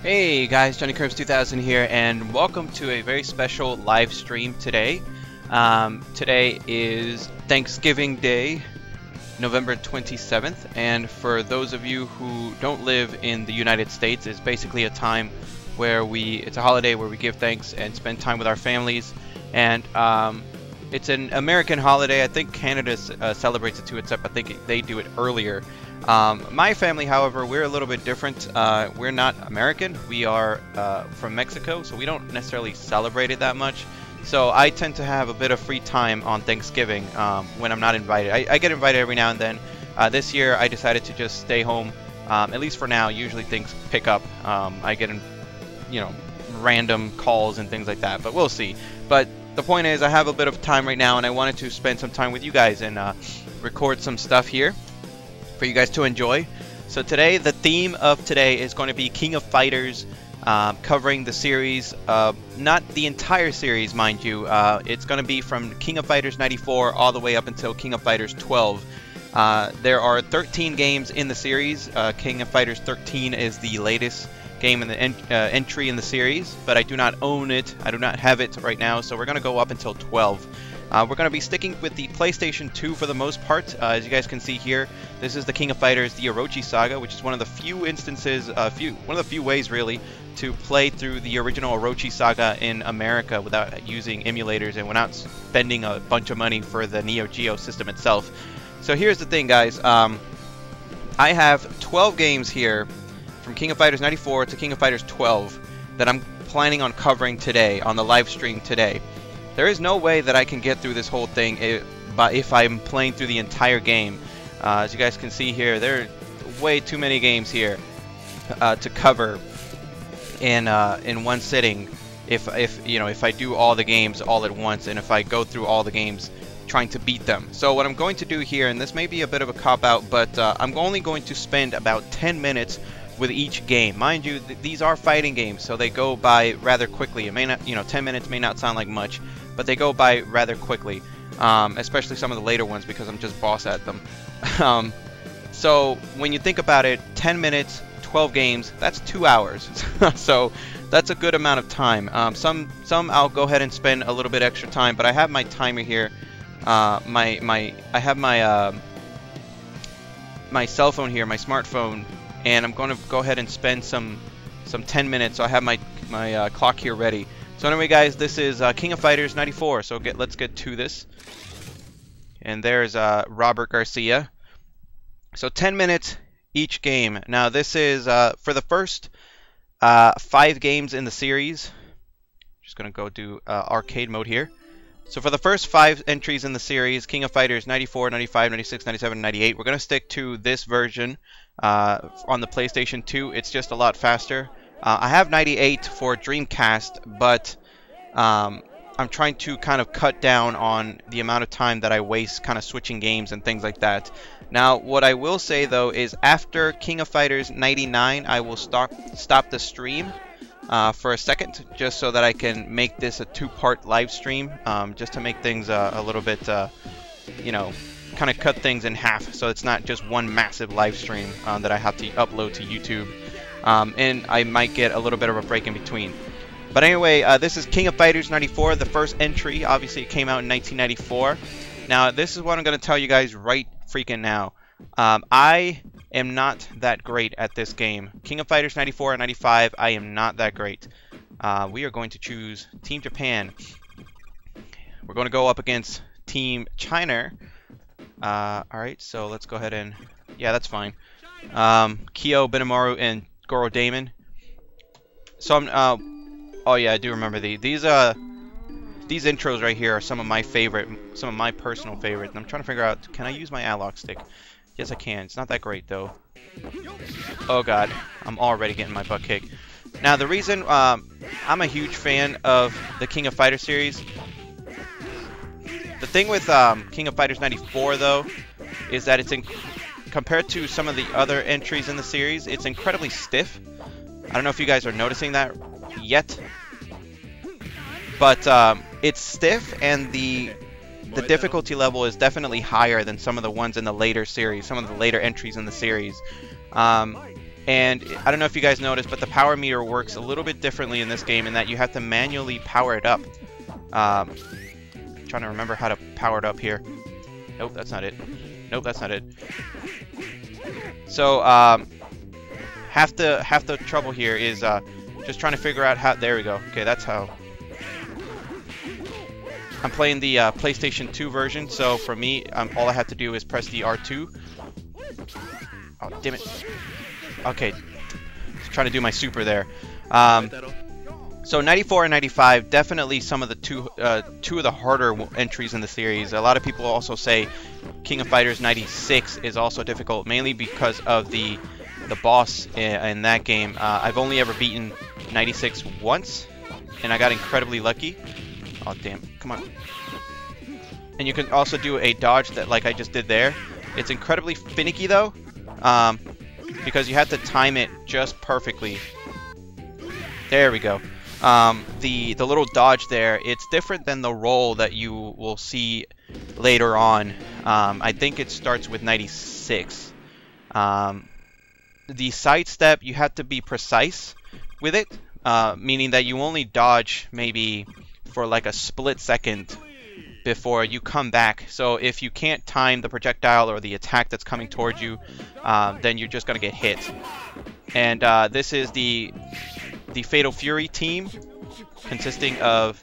Hey guys, newcomers here, and welcome to a very special live stream today. Today is Thanksgiving Day, November 27th, and for those of you who don't live in the United States, it's basically a time where it's a holiday where we give thanks and spend time with our families. And it's an American holiday. I think Canada celebrates it too, except I think they do it earlier. My family, however, we're a little bit different. We're not American. We are from Mexico, so we don't necessarily celebrate it that much. So I tend to have a bit of free time on Thanksgiving when I'm not invited. I get invited every now and then. This year I decided to just stay home, at least for now. Usually things pick up. I get random calls and things like that, but we'll see. But the point is, I have a bit of time right now, and I wanted to spend some time with you guys and record some stuff here for you guys to enjoy. So today, the theme of today is going to be King of Fighters, covering the series, not the entire series, mind you. It's going to be from King of Fighters 94 all the way up until King of Fighters 12. There are 13 games in the series. King of Fighters 13 is the latest game in the entry in the series, but I do not own it. I do not have it right now, so we're going to go up until 12. We're going to be sticking with the PlayStation 2 for the most part. As you guys can see here, this is the King of Fighters, the Orochi Saga, which is one of the few instances, one of the few ways really, to play through the original Orochi Saga in America without using emulators and without spending a bunch of money for the Neo Geo system itself. So here's the thing, guys. I have 12 games here from King of Fighters 94 to King of Fighters 12 that I'm planning on covering today on the live stream today. There is no way that I can get through this whole thing if I'm playing through the entire game. As you guys can see here, there are way too many games here to cover in one sitting. If I do all the games all at once, and if I go through all the games trying to beat them. So what I'm going to do here, and this may be a bit of a cop-out, but I'm only going to spend about 10 minutes with each game. Mind you, these are fighting games, so they go by rather quickly. It may not, 10 minutes may not sound like much, but they go by rather quickly, especially some of the later ones because I'm just boss at them. So when you think about it, 10 minutes, 12 games, that's 2 hours. So that's a good amount of time. Some I'll go ahead and spend a little bit extra time, but I have my timer here. I have my cell phone here, my smartphone, and I'm going to go ahead and spend some 10 minutes. So I have my clock here ready. So anyway, guys, this is King of Fighters 94. So let's get to this. And there's Robert Garcia. So 10 minutes each game. Now this is for the first 5 games in the series. Just gonna go do arcade mode here. So for the first 5 entries in the series, King of Fighters 94, 95, 96, 97, 98, we're going to stick to this version on the PlayStation 2. It's just a lot faster. I have 98 for Dreamcast, but I'm trying to kind of cut down on the amount of time that I waste kind of switching games and things like that. Now, what I will say, though, is after King of Fighters 99, I will stop the stream for a second, just so that I can make this a 2-part live stream, just to make things a little bit, kind of cut things in half, so it's not just one massive live stream that I have to upload to YouTube, and I might get a little bit of a break in between. But anyway, this is King of Fighters 94, the first entry. Obviously, it came out in 1994. Now, this is what I'm going to tell you guys right freaking now. I am not that great at this game. King of Fighters 94 and 95, I am not that great. We are going to choose Team Japan. We're going to go up against Team China. Alright, so let's go ahead and... yeah, that's fine. Kyo, Benimaru, and Goro Damon. So I'm... oh yeah, I do remember these. These intros right here are some of my personal favorites. And I'm trying to figure out, can I use my analog stick? Yes, I can. It's not that great, though. Oh, God. I'm already getting my butt kicked. Now, the reason I'm a huge fan of the King of Fighters series... the thing with King of Fighters 94, though, is that it's compared to some of the other entries in the series, it's incredibly stiff. I don't know if you guys are noticing that yet. But it's stiff, and the difficulty level is definitely higher than some of the ones in the later series, some of the later entries in the series. And I don't know if you guys noticed, but the power meter works a little bit differently in this game in that you have to manually power it up. Trying to remember how to power it up here. Nope, that's not it. Nope, that's not it. So half the trouble here is just trying to figure out how. There we go. Okay, that's how. I'm playing the PlayStation 2 version, so for me, all I have to do is press the R2. Oh, damn it. Okay, just trying to do my super there. So 94 and 95, definitely some of the two of the harder entries in the series. A lot of people also say King of Fighters 96 is also difficult, mainly because of the boss in that game. I've only ever beaten 96 once, and I got incredibly lucky. Oh damn, come on. And you can also do a dodge that like I just did there. It's incredibly finicky though, because you have to time it just perfectly. There we go. The little dodge there, it's different than the roll that you will see later on. I think it starts with 96. The sidestep, you have to be precise with it, meaning that you only dodge maybe for like a split second before you come back. So if you can't time the projectile or the attack that's coming towards you, then you're just gonna get hit. And this is the Fatal Fury team, consisting of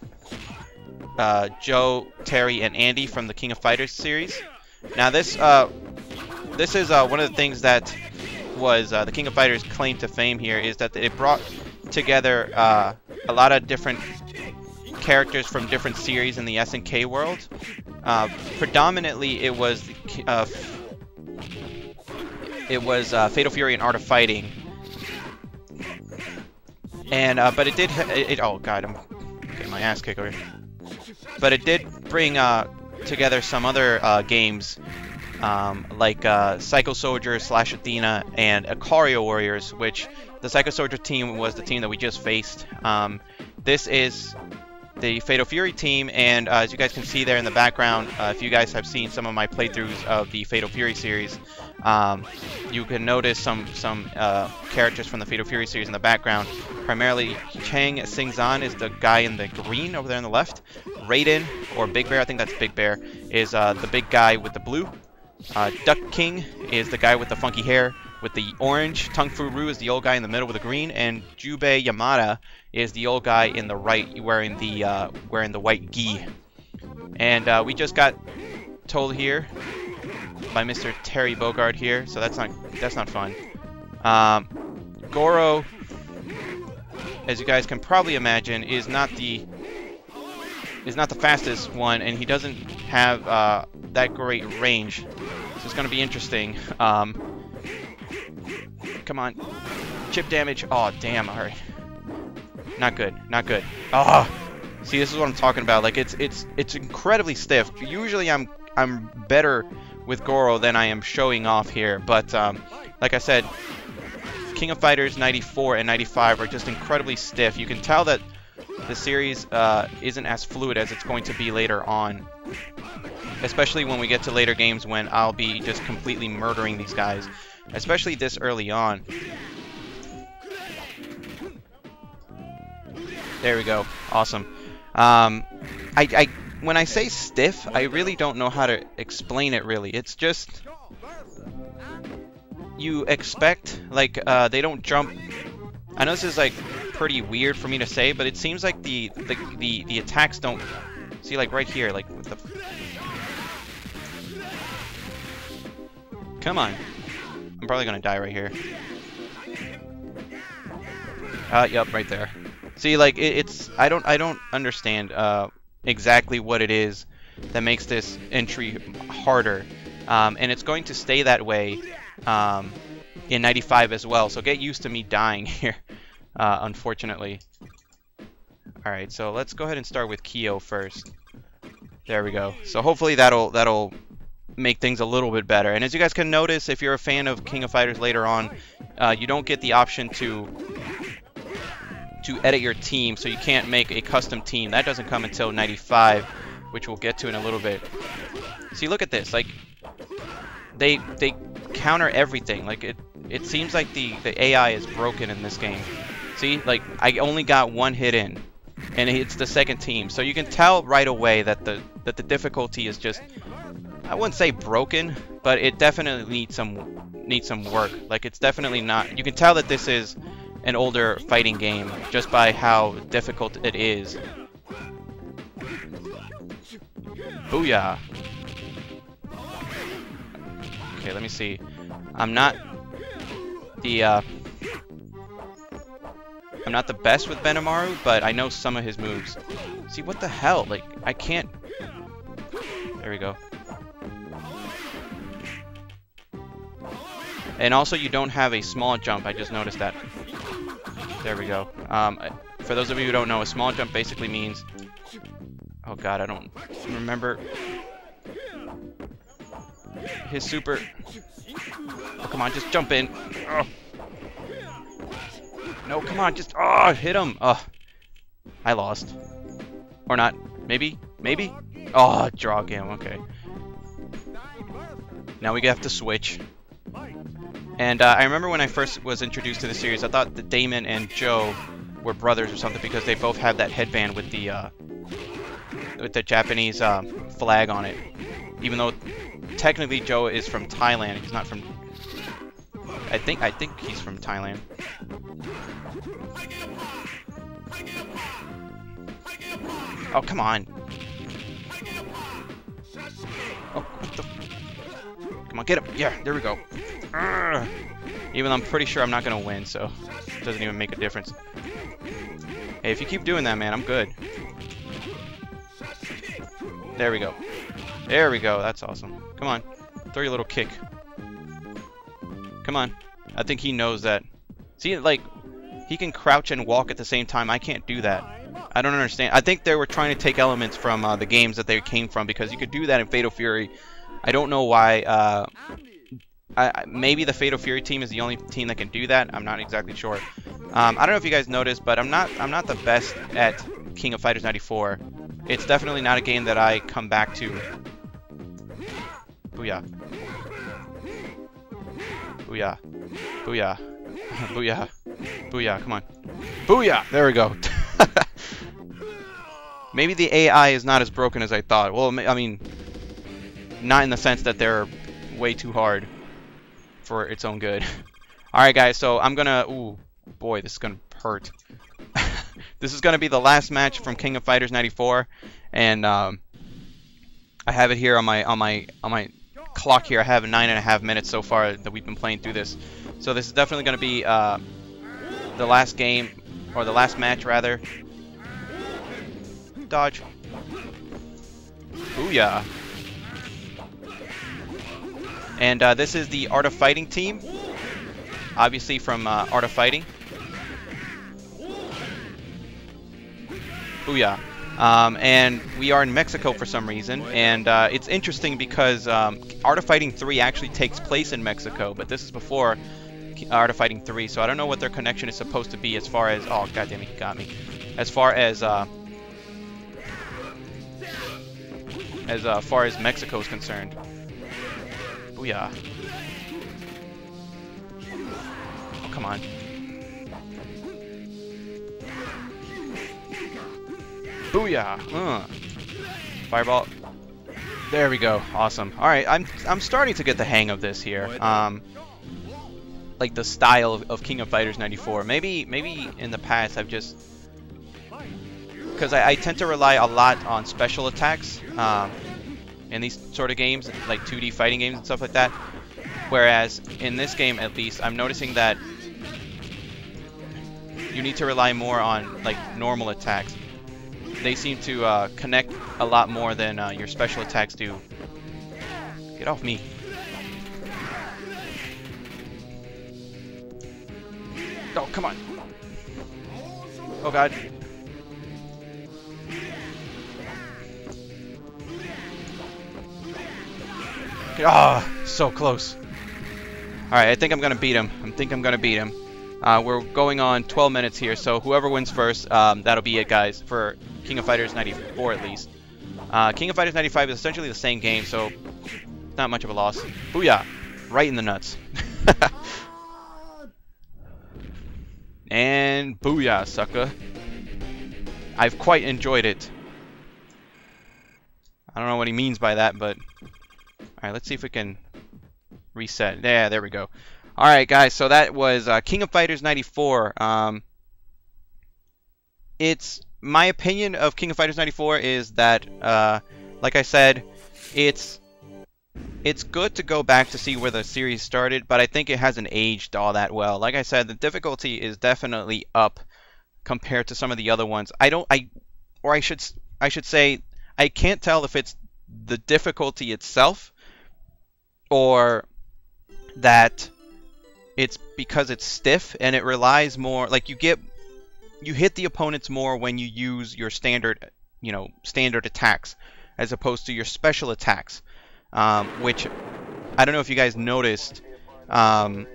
Joe, Terry, and Andy from the King of Fighters series. Now this is one of the things that was the King of Fighters' claim to fame here, is that it brought together a lot of different characters from different series in the SNK world. Predominantly, it was Fatal Fury and Art of Fighting, and but it did. Oh god, I'm getting my ass kicked over here. But it did bring together some other games, like Psycho Soldier / Athena and Icario Warriors, which the Psycho Soldier team was the team that we just faced. This is the Fatal Fury team, and as you guys can see there in the background, if you guys have seen some of my playthroughs of the Fatal Fury series, you can notice some characters from the Fatal Fury series in the background. Primarily, Chang Xingzan is the guy in the green over there on the left. Raiden, or Big Bear, I think that's Big Bear, is the big guy with the blue. Duck King is the guy with the funky hair with the orange. Tung Fu Ru is the old guy in the middle with the green, and Jubei Yamada is the old guy in the right wearing the white gi. And we just got told here by Mr. Terry Bogard here, so that's not fun. Goro, as you guys can probably imagine, is not the fastest one, and he doesn't have that great range. So it's going to be interesting. Come on, chip damage. Oh damn! All right, not good, not good. Oh, see, this is what I'm talking about. Like it's incredibly stiff. Usually I'm better with Goro than I am showing off here, but like I said, King of Fighters 94 and 95 are just incredibly stiff. You can tell that the series isn't as fluid as it's going to be later on, especially when we get to later games when I'll be just completely murdering these guys, especially this early on. There we go. Awesome. When I say stiff, I really don't know how to explain it really. It's just, you expect, like, they don't jump. I know this is like pretty weird for me to say, but it seems like the attacks don't, see, like right here, like with the, come on, I'm probably gonna die right here. Yup, right there. See, like it's I don't understand exactly what it is that makes this entry harder, and it's going to stay that way in 95 as well. So get used to me dying here, unfortunately. All right, so let's go ahead and start with Kyo first. There we go. So hopefully that'll make things a little bit better. And as you guys can notice, if you're a fan of King of Fighters later on, you don't get the option to edit your team, so you can't make a custom team. That doesn't come until 95, which we'll get to in a little bit. See, look at this. Like, they counter everything. Like, it seems like the AI is broken in this game. See, like, I only got one hit in, and it's the second team. So you can tell right away that the difficulty is just, I wouldn't say broken, but it definitely needs some work. Like, it's definitely not, you can tell that this is an older fighting game just by how difficult it is. Booyah. Okay, let me see. I'm not the best with Benimaru, but I know some of his moves. See, what the hell? Like, I can't. There we go. And also, you don't have a small jump. I just noticed that. There we go. For those of you who don't know, a small jump basically means... Oh god, I don't remember his super. Oh, come on, just jump in. Oh. No, come on, just hit him. Oh, I lost. Or not. Maybe? Maybe? Oh, draw game. Okay. Now we have to switch. And I remember when I first was introduced to the series, I thought that Damon and Joe were brothers or something because they both have that headband with the Japanese flag on it. Even though technically Joe is from Thailand, he's not from. I think he's from Thailand. Oh, come on. Oh, what the? Come on, get him. Yeah, there we go. Urgh. Even though I'm pretty sure I'm not gonna win, so it doesn't even make a difference. Hey, if you keep doing that, man, I'm good. There we go. There we go. That's awesome. Come on. Throw your little kick. Come on. I think he knows that. See, like, he can crouch and walk at the same time. I can't do that. I don't understand. I think they were trying to take elements from the games that they came from, because you could do that in Fatal Fury. I don't know why. Maybe the Fatal Fury team is the only team that can do that. I'm not exactly sure. I don't know if you guys noticed, but I'm not the best at King of Fighters 94. It's definitely not a game that I come back to. Booyah. Booyah. Booyah. Booyah. Booyah. Come on. Booyah! There we go. Maybe the AI is not as broken as I thought. Well, I mean, not in the sense that they're way too hard for its own good. Alright, guys, so I'm gonna... Ooh, boy, this is gonna hurt. This is gonna be the last match from King of Fighters 94, and I have it here on my clock here. I have 9.5 minutes so far that we've been playing through this. So this is definitely gonna be the last game, or the last match rather. Dodge. Booyah. And this is the Art of Fighting team, obviously from Art of Fighting. Booyah. And we are in Mexico for some reason, and it's interesting because Art of Fighting 3 actually takes place in Mexico, but this is before Art of Fighting 3, so I don't know what their connection is supposed to be as far as... Oh, goddammit, he got me. As far as Mexico is concerned. Booyah. Oh, come on. Booyah! Fireball. There we go. Awesome. All right, I'm starting to get the hang of this here. Like the style of King of Fighters 94. Maybe in the past I've just, because I tend to rely a lot on special attacks in these sort of games, like 2D fighting games and stuff like that. Whereas in this game, at least, I'm noticing that you need to rely more on like normal attacks. They seem to connect a lot more than your special attacks do. Get off me. Oh, come on. Oh, God. Ah, oh, so close. Alright, I think I'm going to beat him. We're going on 12 minutes here, so whoever wins first, that'll be it, guys, for King of Fighters 94 at least. King of Fighters 95 is essentially the same game, so not much of a loss. Booyah! Right in the nuts. And booyah, sucker. I've quite enjoyed it. I don't know what he means by that, but... Alright, let's see if we can reset. Yeah, there we go. Alright, guys, so that was King of Fighters 94. It's... My opinion of King of Fighters 94 is that, like I said, it's good to go back to see where the series started, but I think it hasn't aged all that well. Like I said, the difficulty is definitely up compared to some of the other ones. I should say, I can't tell if it's the difficulty itself or that it's because it's stiff and it relies more, like you hit the opponents more when you use your standard attacks as opposed to your special attacks, which I don't know if you guys noticed in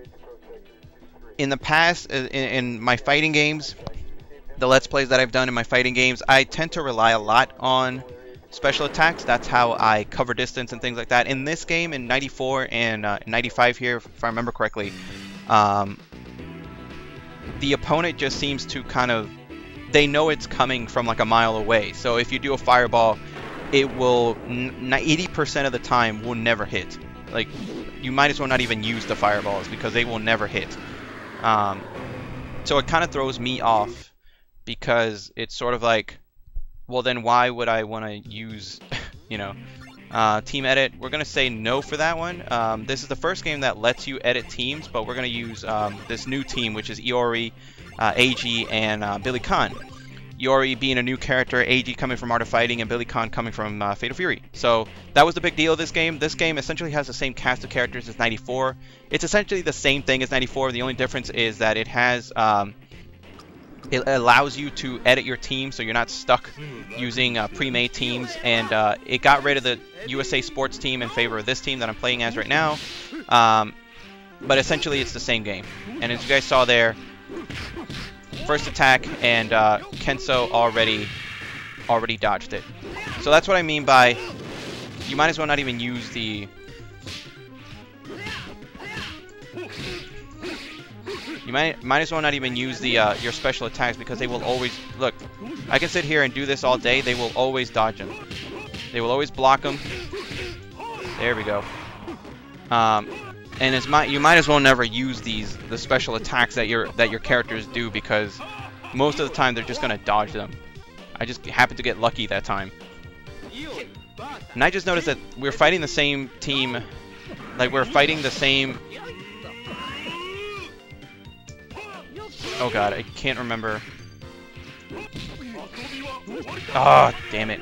the past in my fighting games, the Let's Plays that I've done in my fighting games, I tend to rely a lot on special attacks. That's how I cover distance and things like that. In this game, in 94 and 95 here, if I remember correctly, the opponent just seems to they know it's coming from like a mile away. So if you do a fireball, it will 80% of the time will never hit. Like, you might as well not even use the fireballs because they will never hit. So it kind of throws me off because it's sort of like, well then why would I want to use, team edit? We're going to say no for that one. This is the first game that lets you edit teams, but we're going to use this new team, which is Iori, AG, and Billy Khan. Iori being a new character, AG coming from Art of Fighting, and Billy Khan coming from Fatal Fury. So that was the big deal of this game. This game essentially has the same cast of characters as 94. It's essentially the same thing as 94. The only difference is that it has... it allows you to edit your team, so you're not stuck using pre-made teams, and it got rid of the USA Sports team in favor of this team that I'm playing as right now. But essentially, it's the same game. And as you guys saw there, first attack, and Kenso already dodged it. So that's what I mean by you might as well not even use the... You might as well not even use the your special attacks because they will always... Look, I can sit here and do this all day. They will always dodge them. They will always block them. There we go. And you might as well never use the special attacks that your characters do because most of the time they're just gonna dodge them. I just happened to get lucky that time. And I just noticed that we're fighting the same team. Like, we're fighting the same... Oh god, I can't remember. Ah, oh, damn it.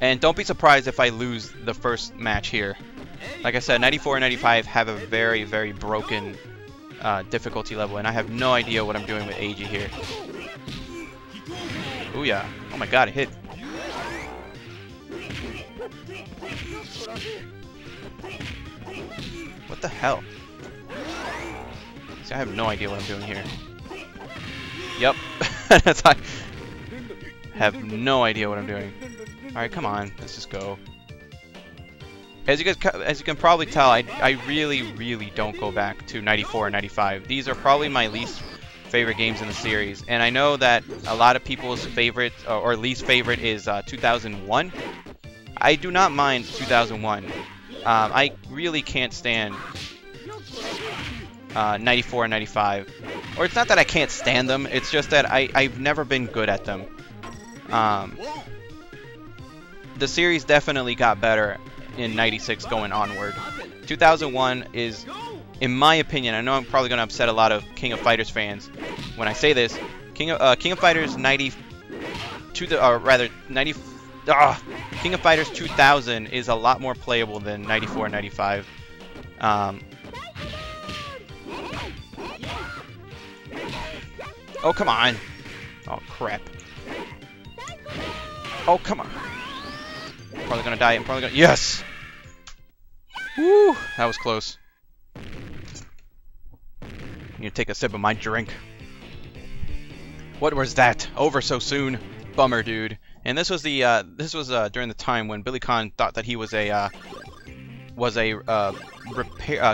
And don't be surprised if I lose the first match here. Like I said, 94 and 95 have a very, very broken difficulty level, and I have no idea what I'm doing with AG here. Booyah. Oh my god, it hit. What the hell? See, I have no idea what I'm doing here. Yep. I have no idea what I'm doing. Alright, come on. Let's just go. As you can probably tell, I really, really don't go back to 94 and 95. These are probably my least favorite games in the series. And I know that a lot of people's favorite, or least favorite, is 2001. I do not mind 2001. I really can't stand 94 and 95. Or it's not that I can't stand them, it's just that I've never been good at them. The series definitely got better in 96 going onward. 2001 is, in my opinion, I know I'm probably going to upset a lot of King of Fighters fans when I say this, King of Fighters 90, King of Fighters 2000 is a lot more playable than 94 and 95. Oh, come on. Oh, crap. Oh, come on. I'm probably gonna die. I'm probably gonna... Yes! Woo! That was close. I need to take a sip of my drink. What was that? Over so soon? Bummer, dude. And this was the during the time when Billy Khan thought that he was a was a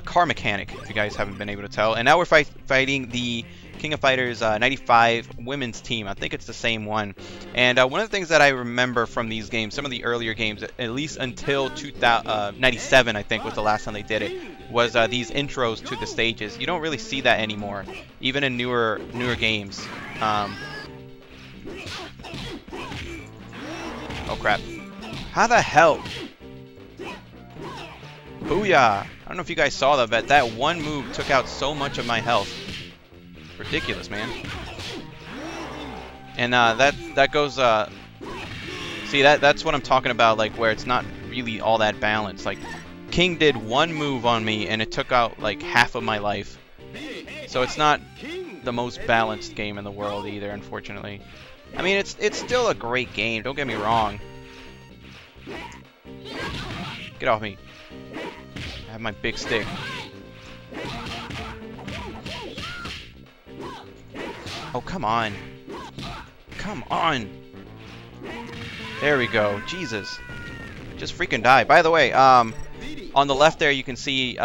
car mechanic, if you guys haven't been able to tell. And now we're fighting the King of Fighters 95 women's team. I think it's the same one. And one of the things that I remember from these games, some of the earlier games, at least until 97, I think was the last time they did it, was these intros to the stages. You don't really see that anymore, even in newer games. Oh crap. How the hell? Booyah! I don't know if you guys saw that, but that one move took out so much of my health. Ridiculous, man. And that goes see, that's what I'm talking about, like where it's not really all that balanced. Like King did one move on me and it took out like half of my life. So it's not the most balanced game in the world either, unfortunately. I mean, it's still a great game, don't get me wrong. Get off me. I have my big stick. Oh, come on. Come on. There we go. Jesus. Just freaking die. By the way, on the left there you can see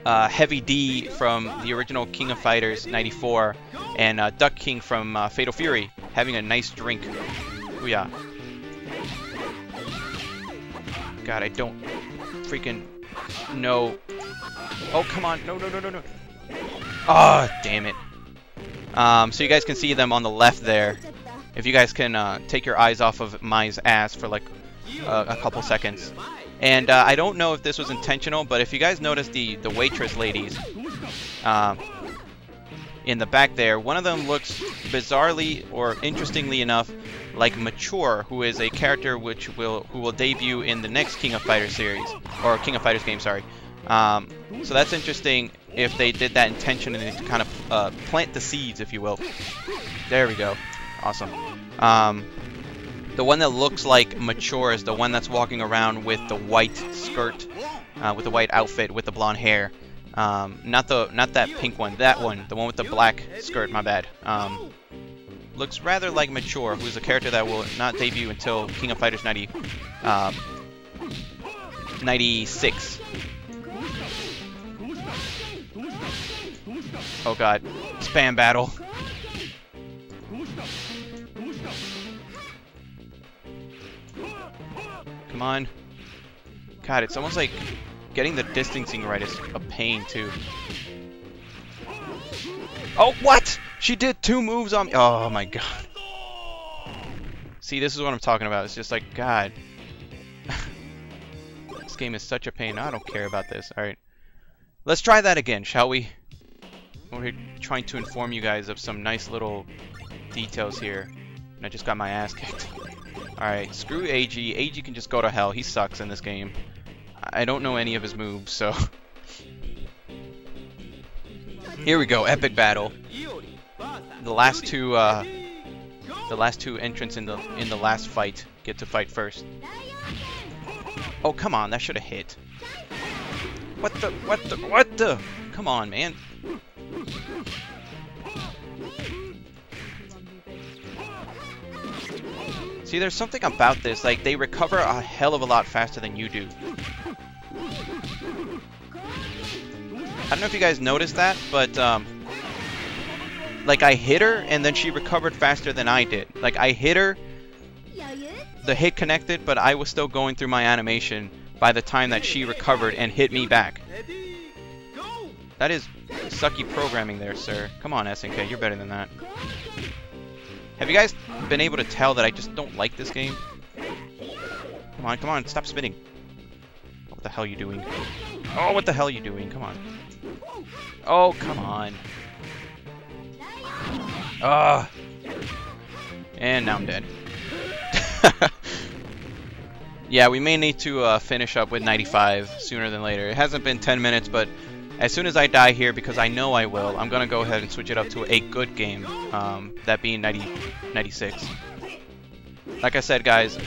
Heavy D from the original King of Fighters 94 and Duck King from Fatal Fury having a nice drink. Booyah. God, I don't freaking know. Oh, come on. No, no, no, no, no. Oh, damn it. So you guys can see them on the left there. If you guys can take your eyes off of Mai's ass for like a couple seconds. And I don't know if this was intentional, but if you guys notice the waitress ladies in the back there, one of them looks bizarrely or interestingly enough like Mature, who is a character who will debut in the next King of Fighters series, or King of Fighters game, sorry. So that's interesting if they did that intentionally to kind of plant the seeds, if you will. There we go. Awesome. The one that looks like Mature is the one that's walking around with the white skirt, with the white outfit, with the blonde hair. Not that pink one. That one, the one with the black skirt. My bad. Looks rather like Mature, who's a character that will not debut until King of Fighters 96. Oh god. Spam battle. Come on. God, it's almost like getting the distancing right is a pain too. Oh, what? She did 2 moves on me. Oh my god. See, this is what I'm talking about. It's just like, god. This game is such a pain. I don't care about this. Alright. Let's try that again, shall we? We're trying to inform you guys of some nice little details here. And I just got my ass kicked. Alright, screw AG. AG can just go to hell. He sucks in this game. I don't know any of his moves, so... Here we go, epic battle. The last two entrants in the last fight get to fight first. Oh, come on, that should have hit. What the? Come on, man. See, there's something about this, like, they recover a hell of a lot faster than you do. I don't know if you guys noticed that, but, like, I hit her, and then she recovered faster than I did. Like, I hit her, the hit connected, but I was still going through my animation by the time that she recovered and hit me back. That is sucky programming there, sir. Come on, SNK, you're better than that. Have you guys been able to tell that I just don't like this game? Come on, stop spinning. What the hell are you doing? Oh, what the hell are you doing? Come on. Oh, come on. Ah. And now I'm dead. Yeah, we may need to finish up with 95 sooner than later. It hasn't been 10 minutes, but as soon as I die here, because I know I will, I'm going to go ahead and switch it up to a good game, that being 96. Like I said, guys,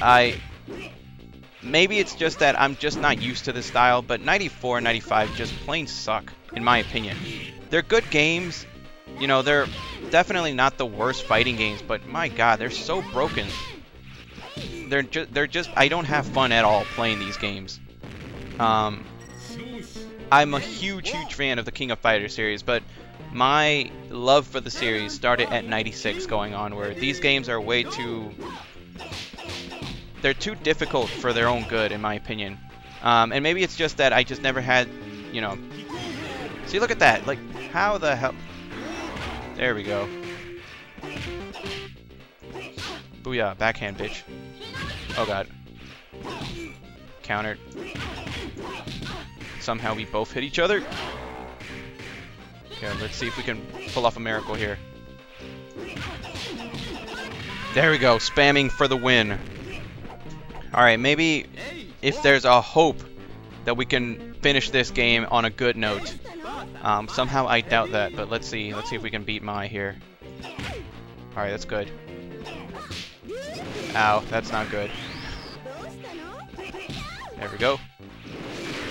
maybe it's just that I'm just not used to this style, but 94 and 95 just plain suck, in my opinion. They're good games, you know, they're definitely not the worst fighting games, but my god, they're so broken. They're just I don't have fun at all playing these games. I'm a huge fan of the King of Fighters series, but my love for the series started at 96 going onward. These games are way too... they're too difficult for their own good, in my opinion. And maybe it's just that I just never had, you know... See, look at that. Like, how the hell... There we go. Booyah, backhand, bitch. Oh, God. Countered. Somehow we both hit each other. Okay, let's see if we can pull off a miracle here. There we go, spamming for the win. Alright, maybe if there's a hope that we can finish this game on a good note. Somehow I doubt that, but let's see. Let's see if we can beat Mai here. Alright, that's good. Ow, that's not good. There we go.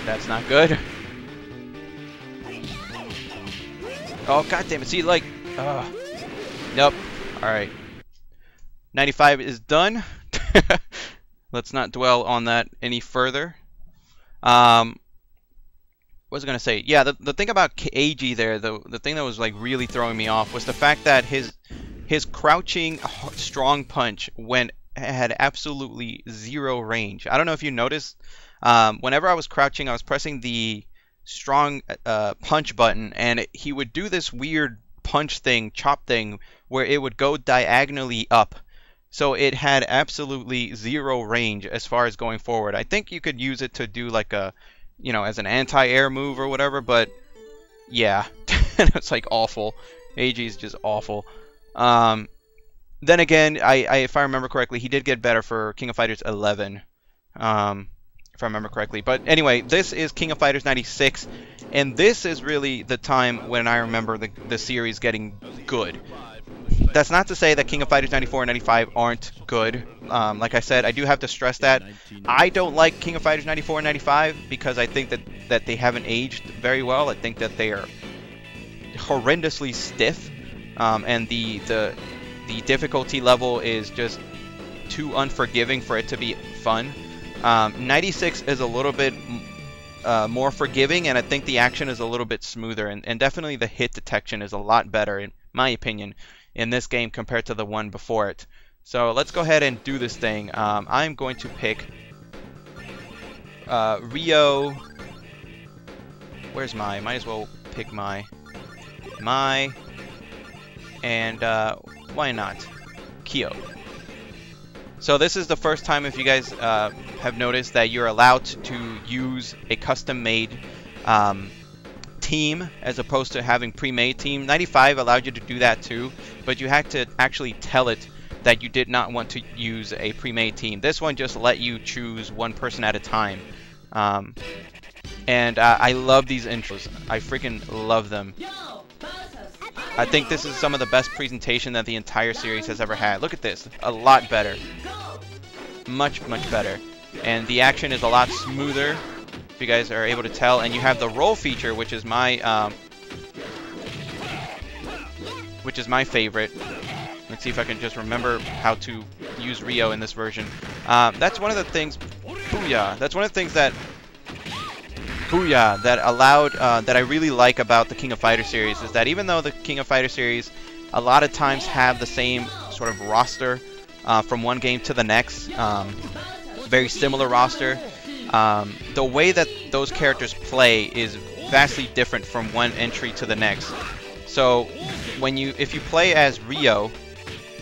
That's not good. Oh, god damn it. See, like... Nope. Alright. 95 is done. Let's not dwell on that any further. What was I going to say? Yeah, the thing about AG there, the thing that was like really throwing me off was the fact that his crouching strong punch had absolutely zero range. I don't know if you noticed. Whenever I was crouching, I was pressing the strong punch button, and he would do this weird punch thing, chop thing, where it would go diagonally up. So it had absolutely zero range as far as going forward. I think you could use it to do like a, you know, as an anti-air move or whatever, but yeah, it's like awful. AG is just awful. Then again, if I remember correctly, he did get better for King of Fighters XI. If I remember correctly. But anyway, this is King of Fighters 96, and this is really the time when I remember the series getting good. That's not to say that King of Fighters 94 and 95 aren't good. Like I said, I do have to stress that. I don't like King of Fighters 94 and 95 because I think that they haven't aged very well. I think that they are horrendously stiff, and the difficulty level is just too unforgiving for it to be fun. 96 is a little bit more forgiving, and I think the action is a little bit smoother, and definitely the hit detection is a lot better, in my opinion, in this game compared to the one before it. So let's go ahead and do this thing. I'm going to pick Rio. Where's Mai? Might as well pick Mai. And why not Kyo? So this is the first time, if you guys have noticed, that you're allowed to use a custom-made team as opposed to having pre-made team. 95 allowed you to do that too, but you had to actually tell it that you did not want to use a pre-made team. This one just let you choose one person at a time. And I love these intros. I freaking love them. I think this is some of the best presentation that the entire series has ever had. Look at this. A lot better. Much better. And the action is a lot smoother, if you guys are able to tell. And you have the roll feature, which is my favorite. Let's see if I can just remember how to use Rio in this version. That's one of the things... Booyah! That's one of the things that... Booyah! That allowed... that I really like about the King of Fighters series is that even though the King of Fighters series a lot of times have the same sort of roster from one game to the next, very similar roster, the way that those characters play is vastly different from one entry to the next. So if you play as Rio,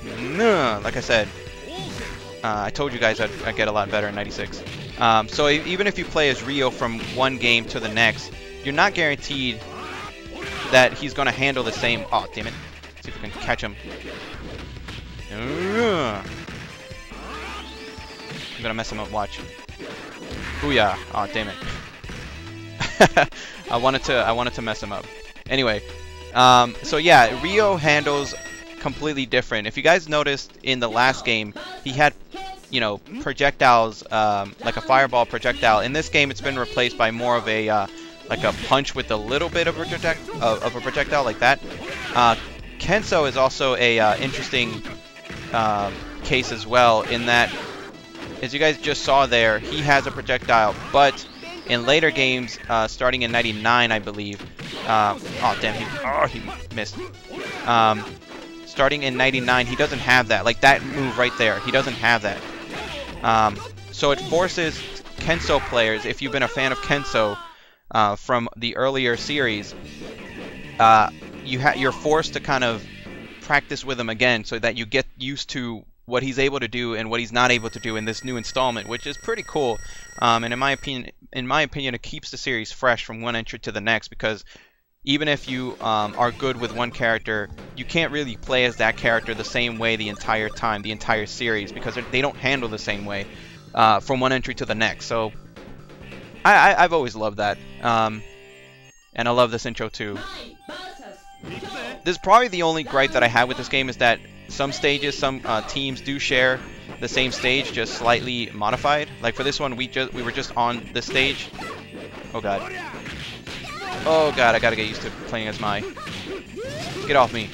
like I said, I told you guys I'd get a lot better in 96. So even if you play as Rio from one game to the next, you're not guaranteed that he's going to handle the same... Oh, damn it. Let's see if we can catch him. I'm going to mess him up, watch. Booyah. Oh, damn it. I wanted to mess him up. Anyway, so yeah, Rio handles completely different. If you guys noticed in the last game, he had, you know, projectiles, like a fireball projectile. In this game, it's been replaced by more of a like a punch with a little bit of a projectile like that. Kenso is also a interesting case as well, in that, as you guys just saw there, he has a projectile, but in later games, starting in '99, I believe. Oh damn! He missed. Starting in '99, he doesn't have that. Like that move right there, he doesn't have that. So it forces Kenso players, if you've been a fan of Kenso from the earlier series, you're forced to kind of practice with him again so that you get used to what he's able to do and what he's not able to do in this new installment, which is pretty cool. And in my opinion, it keeps the series fresh from one entry to the next, because even if you are good with one character, you can't really play as that character the same way the entire time, the entire series, because they don't handle the same way from one entry to the next. So I've always loved that, and I love this intro too. This is probably the only gripe that I have with this game, is that some stages, some teams do share the same stage, just slightly modified. Like for this one, we were just on this stage. Oh god. Oh god, I gotta get used to playing as Mai. Get off me.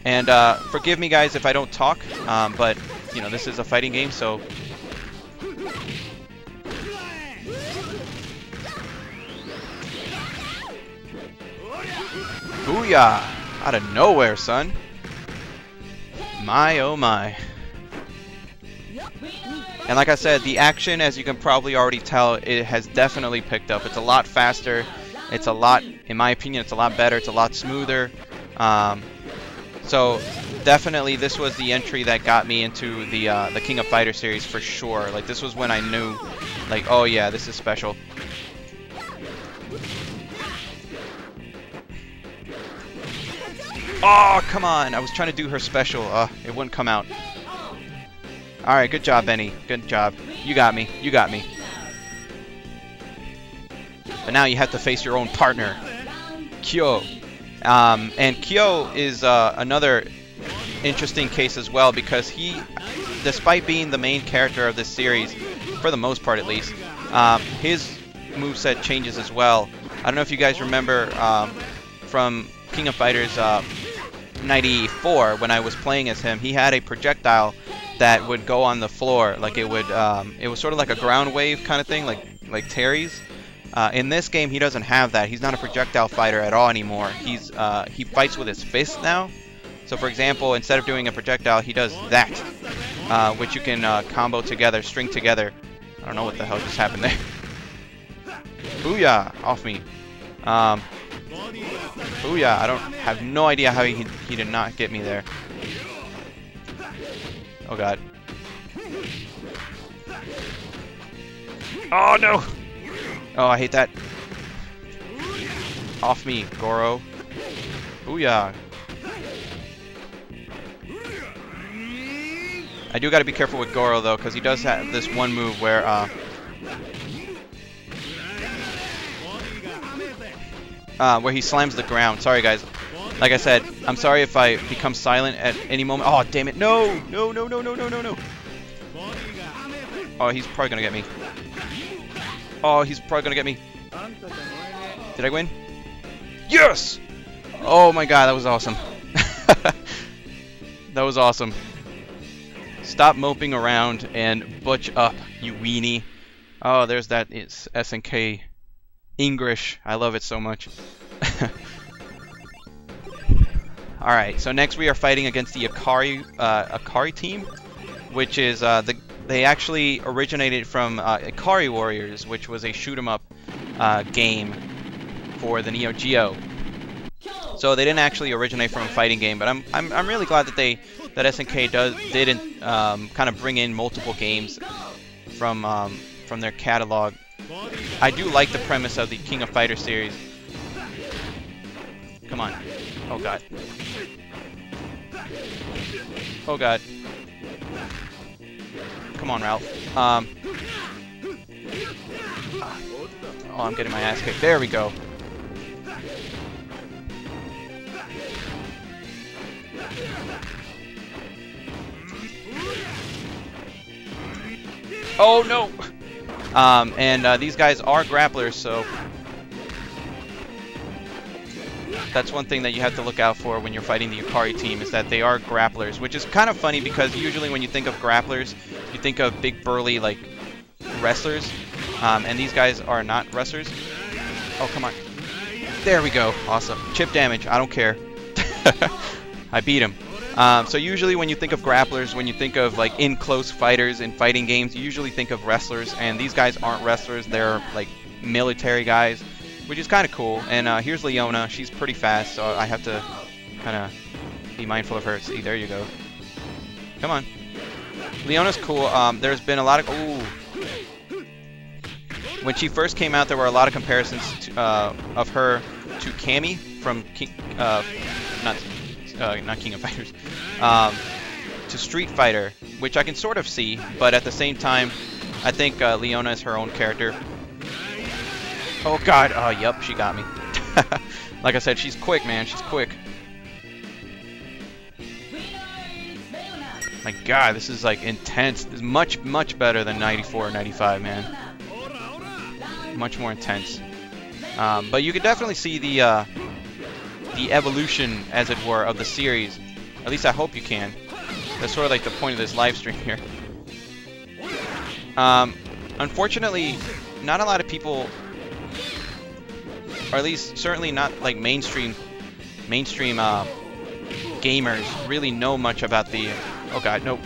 And forgive me guys if I don't talk, but you know, this is a fighting game, so booyah! Out of nowhere, son. My oh my. And like I said, the action, as you can probably already tell, it has definitely picked up. It's a lot faster. It's a lot, in my opinion, it's a lot better. It's a lot smoother. So definitely this was the entry that got me into the King of Fighters series for sure. Like this was when I knew, like, oh yeah, this is special. Oh, come on. I was trying to do her special. It wouldn't come out. Alright, good job, Benny. Good job. You got me. You got me. But now you have to face your own partner, Kyo. And Kyo is another interesting case as well, because he, despite being the main character of this series, for the most part at least, his moveset changes as well. I don't know if you guys remember from King of Fighters 94, when I was playing as him, he had a projectile that would go on the floor. Like it would, it was sort of like a ground wave kind of thing, like Terry's. In this game, he doesn't have that. He's not a projectile fighter at all anymore. He fights with his fist now. So for example, instead of doing a projectile, he does that, which you can combo together, string together. I don't know what the hell just happened there. Booyah! Off me. Booyah! I don't have no idea how he did not get me there. Oh god. Oh no! Oh, I hate that. Off me, Goro. Booyah! I do gotta be careful with Goro though, because he does have this one move where he slams the ground. Sorry guys. Like I said, I'm sorry if I become silent at any moment. Oh damn it! No! No! No! No! No! No! No! No! Oh, he's probably gonna get me. Oh, he's probably gonna get me. Did I win? Yes! Oh my god, that was awesome. That was awesome. Stop moping around and butch up, you weenie. Oh, there's that. It's SNK English. I love it so much. Alright, so next we are fighting against the Akari team, which is they actually originated from Akari Warriors, which was a shoot-'em-up game for the Neo Geo. So they didn't actually originate from a fighting game, but I'm really glad that SNK didn't kind of bring in multiple games from their catalog. I do like the premise of the King of Fighters series. Come on. Oh god. Oh god. Come on, Ralph. Oh, I'm getting my ass kicked. There we go. Oh no! And these guys are grapplers, so That's one thing that you have to look out for when you're fighting the Yukari team, is that they are grapplers, which is kind of funny because usually when you think of grapplers, you think of big burly like wrestlers, and these guys are not wrestlers. Oh, come on. There we go. Awesome. Chip damage. I don't care. I beat him. So usually when you think of grapplers, when you think of like in-close fighters in fighting games, you usually think of wrestlers, and these guys aren't wrestlers. They're like military guys, which is kind of cool. And here's Leona. She's pretty fast, so I have to kind of be mindful of her. See, there you go. Come on. Leona's cool. There's been a lot of... Ooh. When she first came out, there were a lot of comparisons to, of her to Cammy from not King of Fighters, to Street Fighter, which I can sort of see, but at the same time, I think Leona is her own character. Oh god, oh yep, she got me. Like I said, she's quick, man, she's quick. My god, this is like intense. This is much better than 94 or 95, man. Much more intense. But you can definitely see the evolution, as it were, of the series. At least I hope you can. That's sort of like the point of this live stream here. Unfortunately, not a lot of people, or at least certainly not like mainstream gamers, really know much about the... Oh god, no.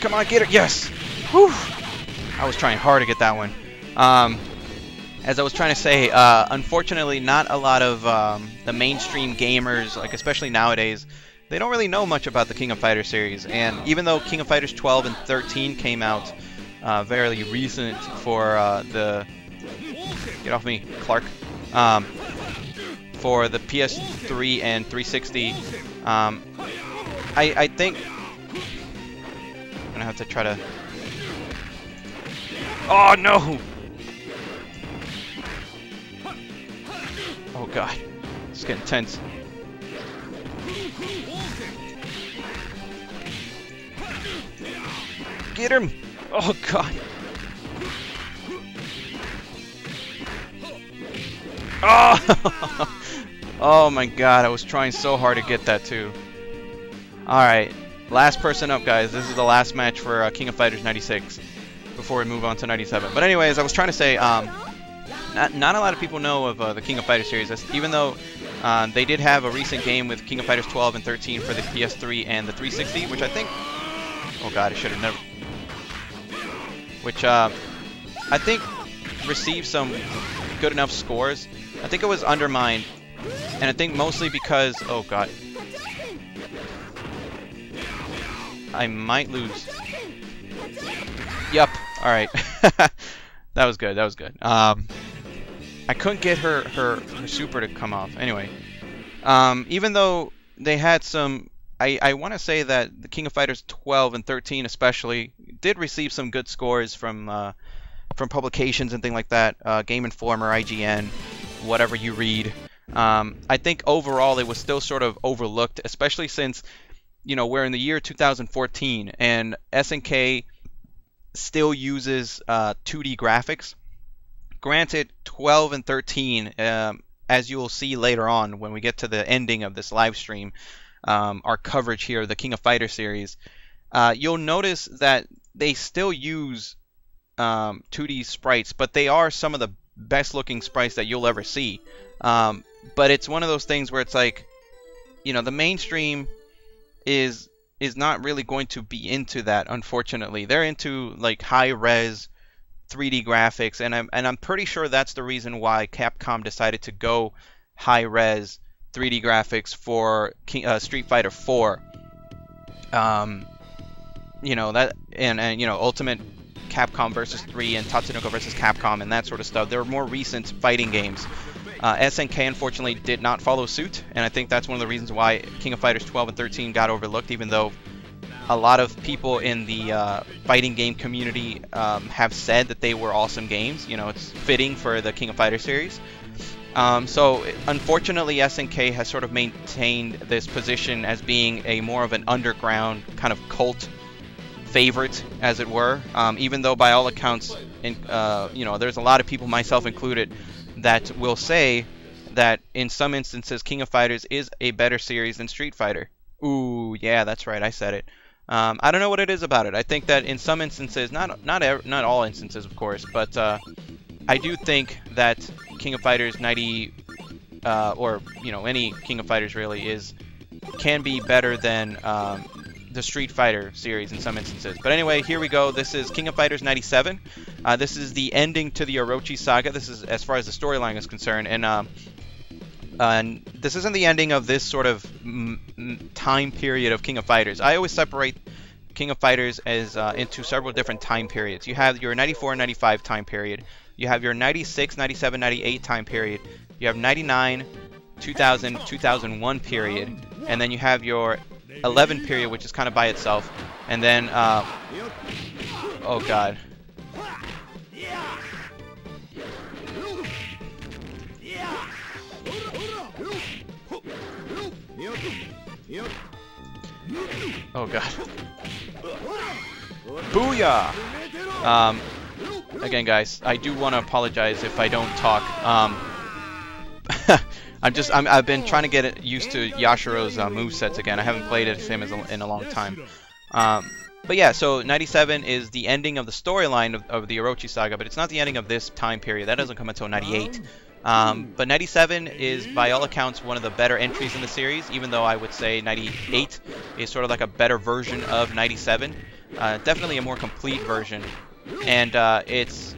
Come on, get her. Yes! Whew! I was trying hard to get that one. As I was trying to say, unfortunately, not a lot of the mainstream gamers, like especially nowadays, they don't really know much about the King of Fighters series. And even though King of Fighters 12 and 13 came out fairly recent for the... Get off me, Clark. For the PS3 and 360, I think... I'm gonna have to try to... Oh no! Oh god, it's getting tense. Get him! Oh god! Oh! Oh my god, I was trying so hard to get that too. Alright, last person up, guys. This is the last match for King of Fighters 96 before we move on to 97. But anyways, I was trying to say, not a lot of people know of the King of Fighters series, even though they did have a recent game with King of Fighters 12 and 13 for the PS3 and the 360, which I think... Oh god, I should have never... Which I think received some good enough scores. I think it was undermined, and I think mostly because... Oh god. I might lose. Yep. Alright. That was good. That was good. I couldn't get her super to come off. Anyway. Even though they had some... I want to say that the King of Fighters 12 and 13 especially did receive some good scores from publications and things like that. Game Informer, IGN, whatever you read. I think overall it was still sort of overlooked, especially since, you know, we're in the year 2014 and SNK still uses 2D graphics. Granted, 12 and 13, as you will see later on when we get to the ending of this live stream, our coverage here of the King of Fighters series, you'll notice that they still use 2D sprites, but they are some of the best looking sprites that you'll ever see. But it's one of those things where it's like, you know, the mainstream is not really going to be into that, unfortunately. They're into like high-res 3D graphics, and I'm pretty sure that's the reason why Capcom decided to go high-res 3D graphics for Street Fighter 4. You know, that and you know, Ultimate Capcom versus 3 and Tatsunoko versus Capcom and that sort of stuff. They're more recent fighting games. SNK unfortunately did not follow suit, and I think that's one of the reasons why King of Fighters 12 and 13 got overlooked, even though a lot of people in the fighting game community have said that they were awesome games. You know, it's fitting for the King of Fighters series. So unfortunately, SNK has sort of maintained this position as being a more of an underground kind of cult favorite, as it were. Even though by all accounts, you know, there's a lot of people, myself included, that will say that in some instances King of Fighters is a better series than Street Fighter. Ooh, yeah, that's right, I said it. I don't know what it is about it. I think that in some instances, not all instances, of course, but I do think that King of Fighters 90, or you know, any King of Fighters really can be better than the Street Fighter series in some instances. But anyway, here we go. This is King of Fighters 97. This is the ending to the Orochi saga. This is as far as the storyline is concerned, and this isn't the ending of this sort of time period of King of Fighters. I always separate King of Fighters as into several different time periods. You have your 94, 95 time period. You have your 96, 97, 98 time period. You have 99, 2000, 2001 period. And then you have your 11 period, which is kind of by itself. And then, oh god. Oh god. Booyah! Again, guys, I do want to apologize if I don't talk. I've been trying to get used to Yashiro's movesets again. I haven't played it him in a long time. But yeah, so 97 is the ending of the storyline of the Orochi saga, but it's not the ending of this time period. That doesn't come until 98. But 97 is, by all accounts, one of the better entries in the series, even though I would say 98 is sort of like a better version of 97. Definitely a more complete version. And it's...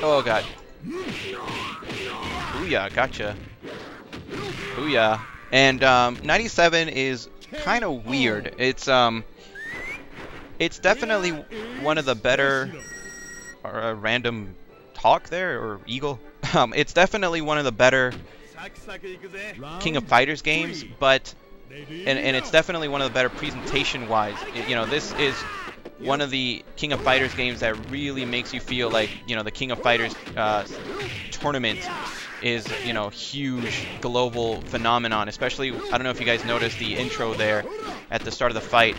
Oh god. Booyah, gotcha. Booyah. And 97 is kind of weird. It's definitely one of the better... Or a random talk there, or eagle. It's definitely one of the better King of Fighters games, but... And it's definitely one of the better presentation-wise. You know, this is one of the King of Fighters games that really makes you feel like, you know, the King of Fighters tournament is, you know, huge global phenomenon. Especially, I don't know if you guys noticed the intro there at the start of the fight.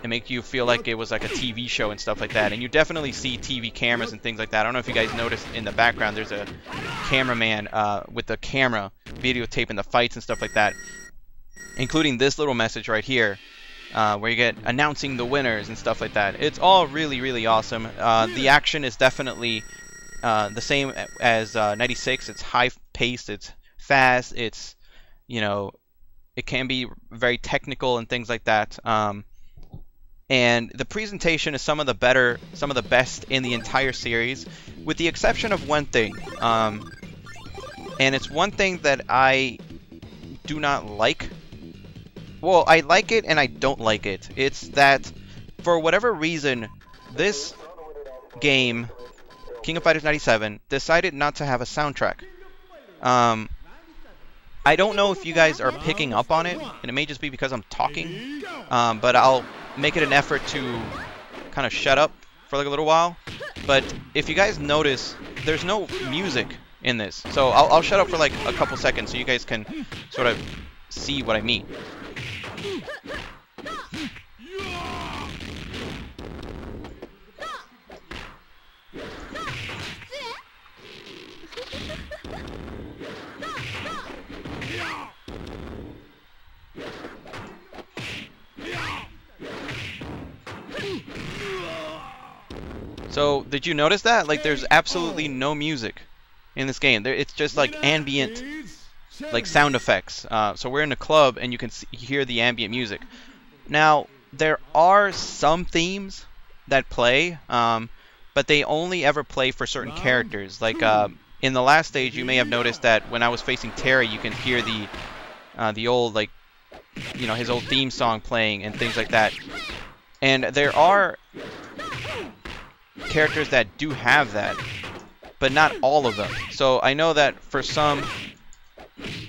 It makes you feel like it was like a TV show and stuff like that. And you definitely see TV cameras and things like that. I don't know if you guys noticed in the background, there's a cameraman with the camera videotaping the fights and stuff like that. Including this little message right here, where you get announcing the winners and stuff like that. It's all really, really awesome. The action is definitely the same as 96. It's high-paced, it's fast, it's, you know, it can be very technical and things like that. And the presentation is some of the best in the entire series, with the exception of one thing. And it's one thing that I do not like. Well, I like it and I don't like it. It's that, for whatever reason, this game, King of Fighters 97, decided not to have a soundtrack. I don't know if you guys are picking up on it, and it may just be because I'm talking, but I'll make it an effort to kind of shut up for like a little while. But if you guys notice, there's no music in this. So I'll shut up for like a couple seconds so you guys can sort of see what I mean. So, did you notice that? Like, there's absolutely no music in this game. It's just like ambient, like sound effects. So we're in a club and you can hear the ambient music. Now, there are some themes that play, but they only ever play for certain characters. Like, in the last stage, you may have noticed that when I was facing Terry, you can hear the old, like, you know, his old theme song playing and things like that. And there are characters that do have that, but not all of them. So I know that for some,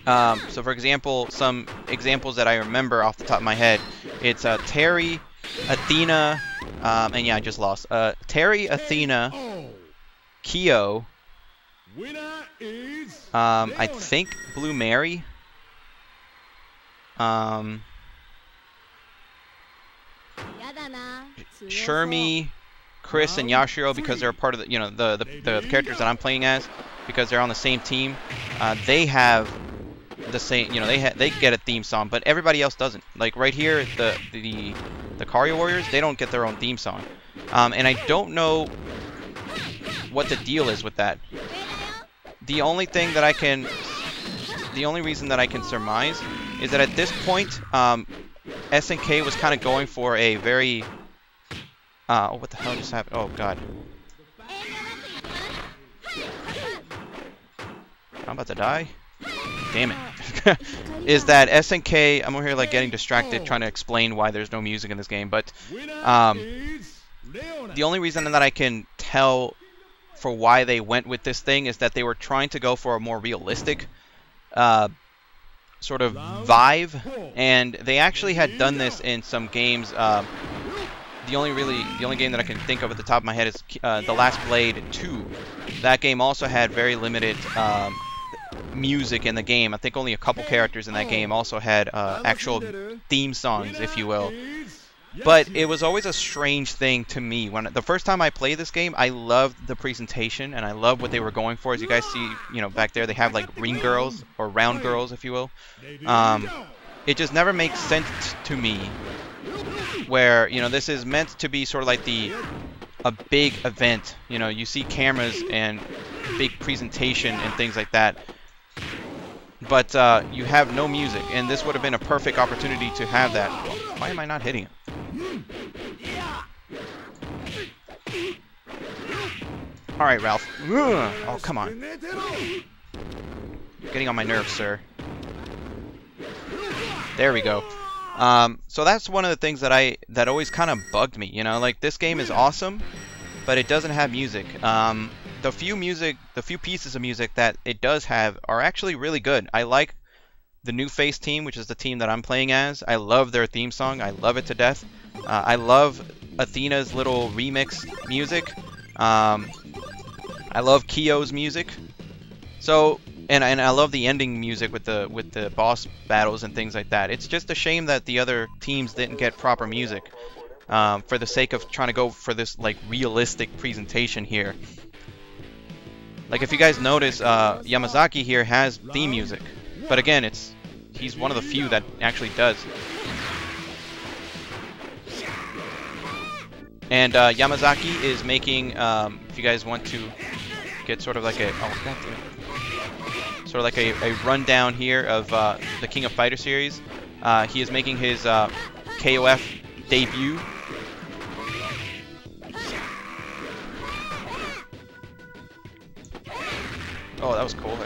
so for example, some examples that I remember off the top of my head, it's Terry, Athena, and yeah, I just lost. Terry, Athena, Kyo, I think Blue Mary, Shermie, Chris, and Yashiro, because they're part of the, you know, the characters that I'm playing as, because they're on the same team, they have the same, you know, they get a theme song, but everybody else doesn't. Like right here, the Kario Warriors, they don't get their own theme song, and I don't know what the deal is with that. The only reason that I can surmise is that at this point, SNK was kind of going for a very oh, what the hell just happened? Oh god. I'm about to die. Damn it. Is that SNK, I'm over here like getting distracted trying to explain why there's no music in this game, but the only reason that I can tell for why they went with this thing is that they were trying to go for a more realistic sort of vibe, and they actually had done this in some games. The only game that I can think of at the top of my head is The Last Blade 2. That game also had very limited music in the game. I think only a couple characters in that game also had actual theme songs, if you will. But it was always a strange thing to me. When the first time I played this game, I loved the presentation and I loved what they were going for. As you guys see, you know, back there they have like ring girls or round girls, if you will. It just never makes sense to me where, you know, this is meant to be sort of like a big event. You know, you see cameras and big presentation and things like that. But you have no music, and this would have been a perfect opportunity to have that. Why am I not hitting him? Alright, Ralph. Ugh. Oh, come on. You're getting on my nerves, sir. There we go. So that's one of the things that always kind of bugged me. You know, like, this game is awesome, but it doesn't have music. The few pieces of music that it does have are actually really good. I like the New Face team, which is the team that I'm playing as. I love their theme song. I love it to death. I love Athena's little remix music. I love Kyo's music. So, and I love the ending music with the boss battles and things like that. It's just a shame that the other teams didn't get proper music for the sake of trying to go for this like realistic presentation here. Like, if you guys notice, Yamazaki here has theme music, but again, he's one of the few that actually does. And Yamazaki is making, if you guys want to get sort of like a, oh, God damn it. Sort of like a rundown here of the King of Fighters series. He is making his KOF debut. Oh, that was cool.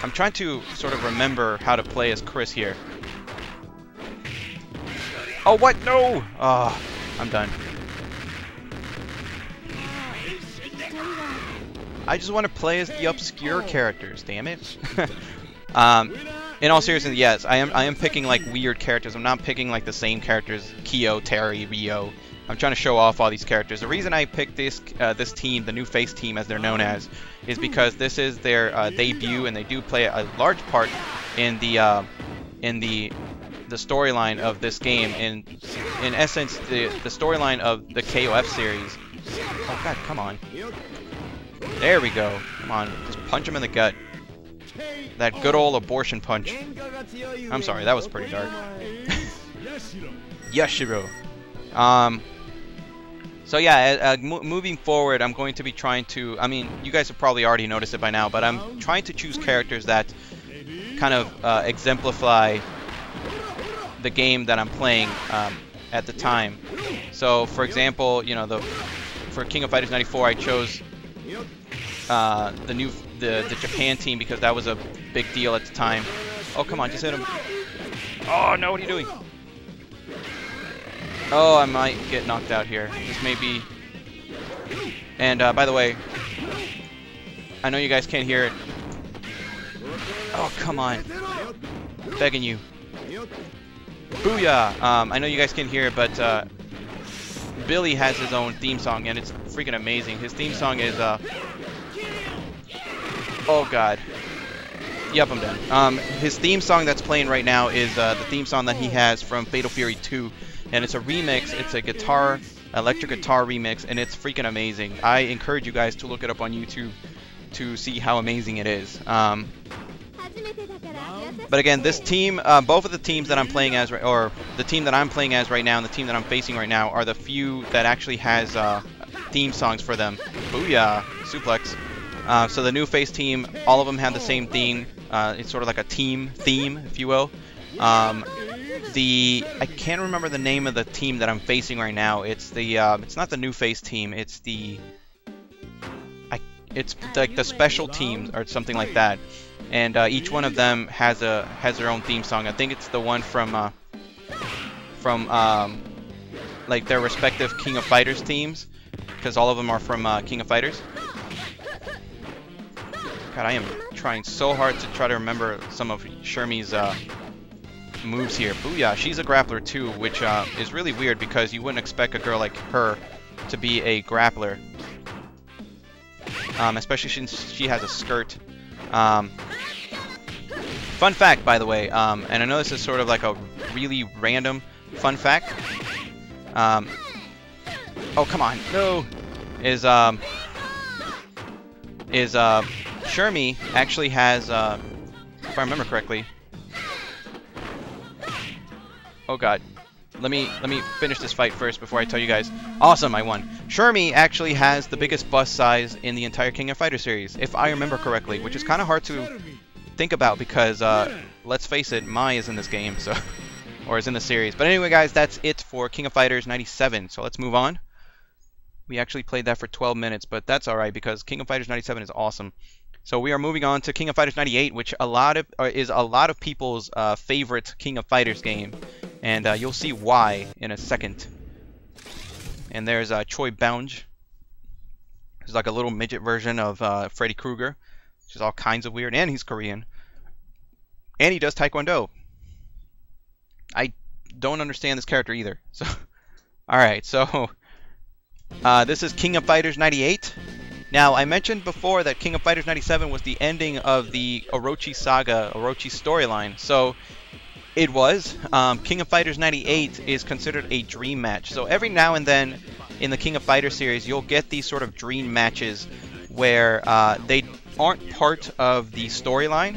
I'm trying to sort of remember how to play as Chris here. Oh, what? No! Oh, I'm done. I just want to play as the obscure characters, damn it. In all seriousness, yes, I am picking like weird characters. I'm not picking like the same characters, Kyo, Terry, Ryo. I'm trying to show off all these characters. The reason I picked this team, the New Face team as they're known as, is because this is their debut, and they do play a large part in the storyline of this game. In essence, the storyline of the KOF series. Oh God, come on! There we go. Come on, just punch him in the gut. That good old abortion punch. I'm sorry, that was pretty dark. Yashiro. So yeah, moving forward, I'm going to be trying to, I mean, you guys have probably already noticed it by now, but I'm trying to choose characters that kind of exemplify the game that I'm playing at the time. So, for example, you know, for King of Fighters 94, I chose the Japan team because that was a big deal at the time. Oh, come on, just hit him. Oh, no, what are you doing? Oh, I might get knocked out here. This may be... And, by the way, I know you guys can't hear it. Oh, come on. Begging you. Booyah! I know you guys can't hear it, but Billy has his own theme song, and it's freaking amazing. His theme song is... Oh, God. Yep, I'm done. His theme song that's playing right now is the theme song that he has from Fatal Fury 2. and it's a remix. It's a electric guitar remix, and it's freaking amazing. I encourage you guys to look it up on YouTube to see how amazing it is. But again, this team, both of the teams that I'm playing as, or the team that I'm playing as right now and the team that I'm facing right now, are the few that actually has theme songs for them. Booyah! Suplex. So the new face team, all of them have the same theme. It's sort of like a team theme, if you will. I can't remember the name of the team that I'm facing right now. It's the it's not the new face team. It's it's like the special team or something like that. And each one of them has their own theme song. I think it's the one from like their respective King of Fighters teams, because all of them are from King of Fighters. God, I am trying so hard to try to remember some of Shermie's moves here. Booyah! She's a grappler too, which is really weird because you wouldn't expect a girl like her to be a grappler, especially since she has a skirt. Fun fact, by the way, and I know this is sort of like a really random fun fact. Oh, come on, no! Is Shermie actually has, if I remember correctly. Oh God, let me finish this fight first before I tell you guys. Awesome, I won. Shermie actually has the biggest bust size in the entire King of Fighters series, if I remember correctly, which is kind of hard to think about because, let's face it, Mai is in this game, so or is in the series. But anyway, guys, that's it for King of Fighters 97. So let's move on. We actually played that for 12 minutes, but that's all right because King of Fighters 97 is awesome. So we are moving on to King of Fighters 98, which is a lot of people's favorite King of Fighters game, and you'll see why in a second. And there's Choi Bounge. He's like a little midget version of Freddy Krueger, which is all kinds of weird, and he's Korean. And he does Taekwondo. I don't understand this character either. So, alright, so this is King of Fighters 98. Now, I mentioned before that King of Fighters 97 was the ending of the Orochi saga, Orochi storyline. So, it was. King of Fighters 98 is considered a dream match. So, every now and then in the King of Fighters series, you'll get these sort of dream matches where they aren't part of the storyline.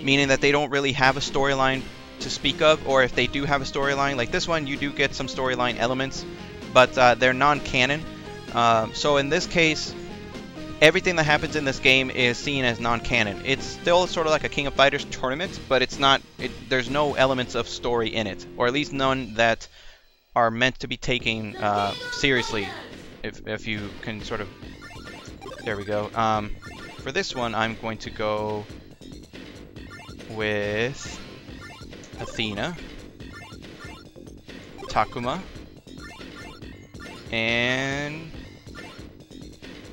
Meaning that they don't really have a storyline to speak of, or if they do have a storyline, like this one, you do get some storyline elements, but they're non-canon. So in this case, everything that happens in this game is seen as non-canon. It's still sort of like a King of Fighters tournament, but it's not. There's no elements of story in it, or at least none that are meant to be taken seriously. If you can sort of, there we go. For this one, I'm going to go with Athena, Takuma, and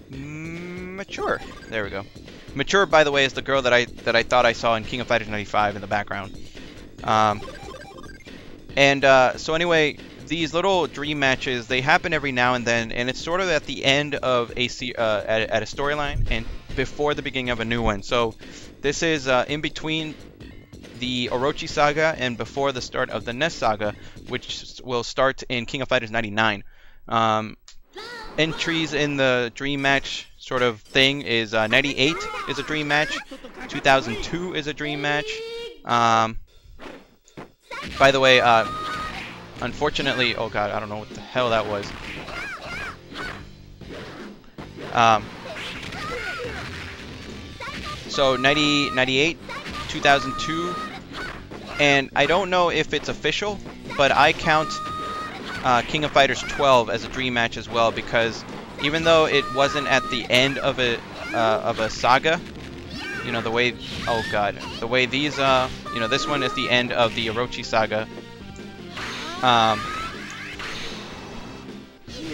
Mature. There we go. Mature, by the way, is the girl that I thought I saw in King of Fighters 95 in the background. So anyway, these little dream matches, they happen every now and then, and it's sort of at the end of a at a storyline and before the beginning of a new one. So this is in between the Orochi saga and before the start of the Ness saga, which will start in King of Fighters 99. Entries in the dream match sort of thing is 98 is a dream match, 2002 is a dream match. By the way, unfortunately, oh god, I don't know what the hell that was. So 98, 2002, and I don't know if it's official, but I count King of Fighters 12 as a dream match as well, because even though it wasn't at the end of a saga, you know, the way, oh god, the way these, you know, this one is the end of the Orochi saga.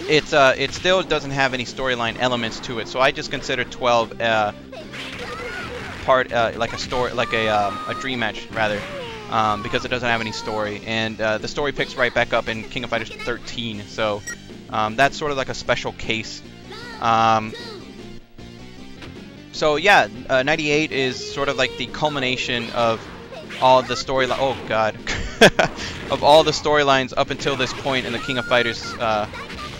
It still doesn't have any storyline elements to it, so I just consider 12 like a story, like a dream match rather, because it doesn't have any story, and the story picks right back up in King of Fighters 13. So that's sort of like a special case. So yeah, 98 is sort of like the culmination of all the storyline. Oh god. of all the storylines up until this point in the King of Fighters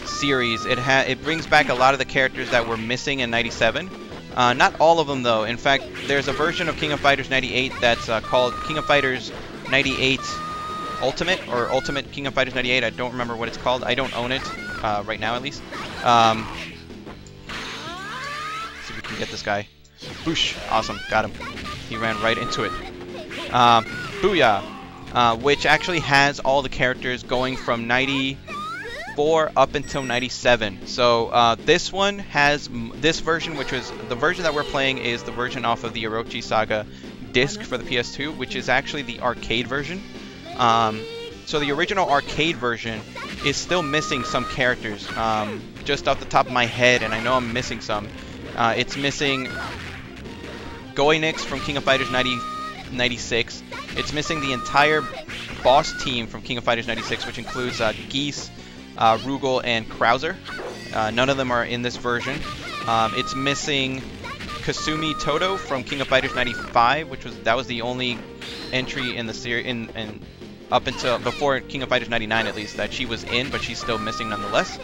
series. It brings back a lot of the characters that were missing in 97. Not all of them though. In fact, there's a version of King of Fighters 98 that's called King of Fighters 98 Ultimate, or Ultimate King of Fighters 98. I don't remember what it's called. I don't own it right now, at least. Let's see if we can get this guy. Boosh! Awesome, got him. He ran right into it. Booyah! Which actually has all the characters going from 94 up until 97. So this one has this version, which was the version that we're playing, is the version off of the Orochi Saga disc for the PS2, which is actually the arcade version. So the original arcade version is still missing some characters. Just off the top of my head, and I know I'm missing some. It's missing Goenix from King of Fighters 96. It's missing the entire boss team from King of Fighters 96, which includes Geese, Rugal, and Krauser. None of them are in this version. It's missing Kasumi Toto from King of Fighters 95, that was the only entry in the series up until before King of Fighters 99, at least, that she was in, but she's still missing nonetheless.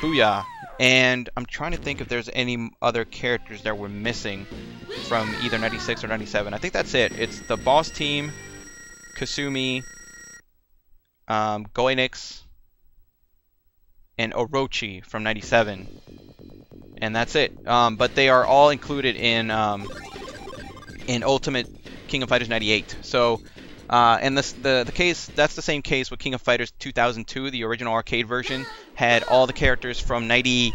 Booyah! And I'm trying to think if there's any other characters that were missing from either 96 or 97. I think that's it. It's the boss team, Kasumi, Goenix, and Orochi from 97. And that's it. But they are all included in Ultimate King of Fighters 98. So, and the case, that's the same case with King of Fighters 2002. The original arcade version had all the characters from 90.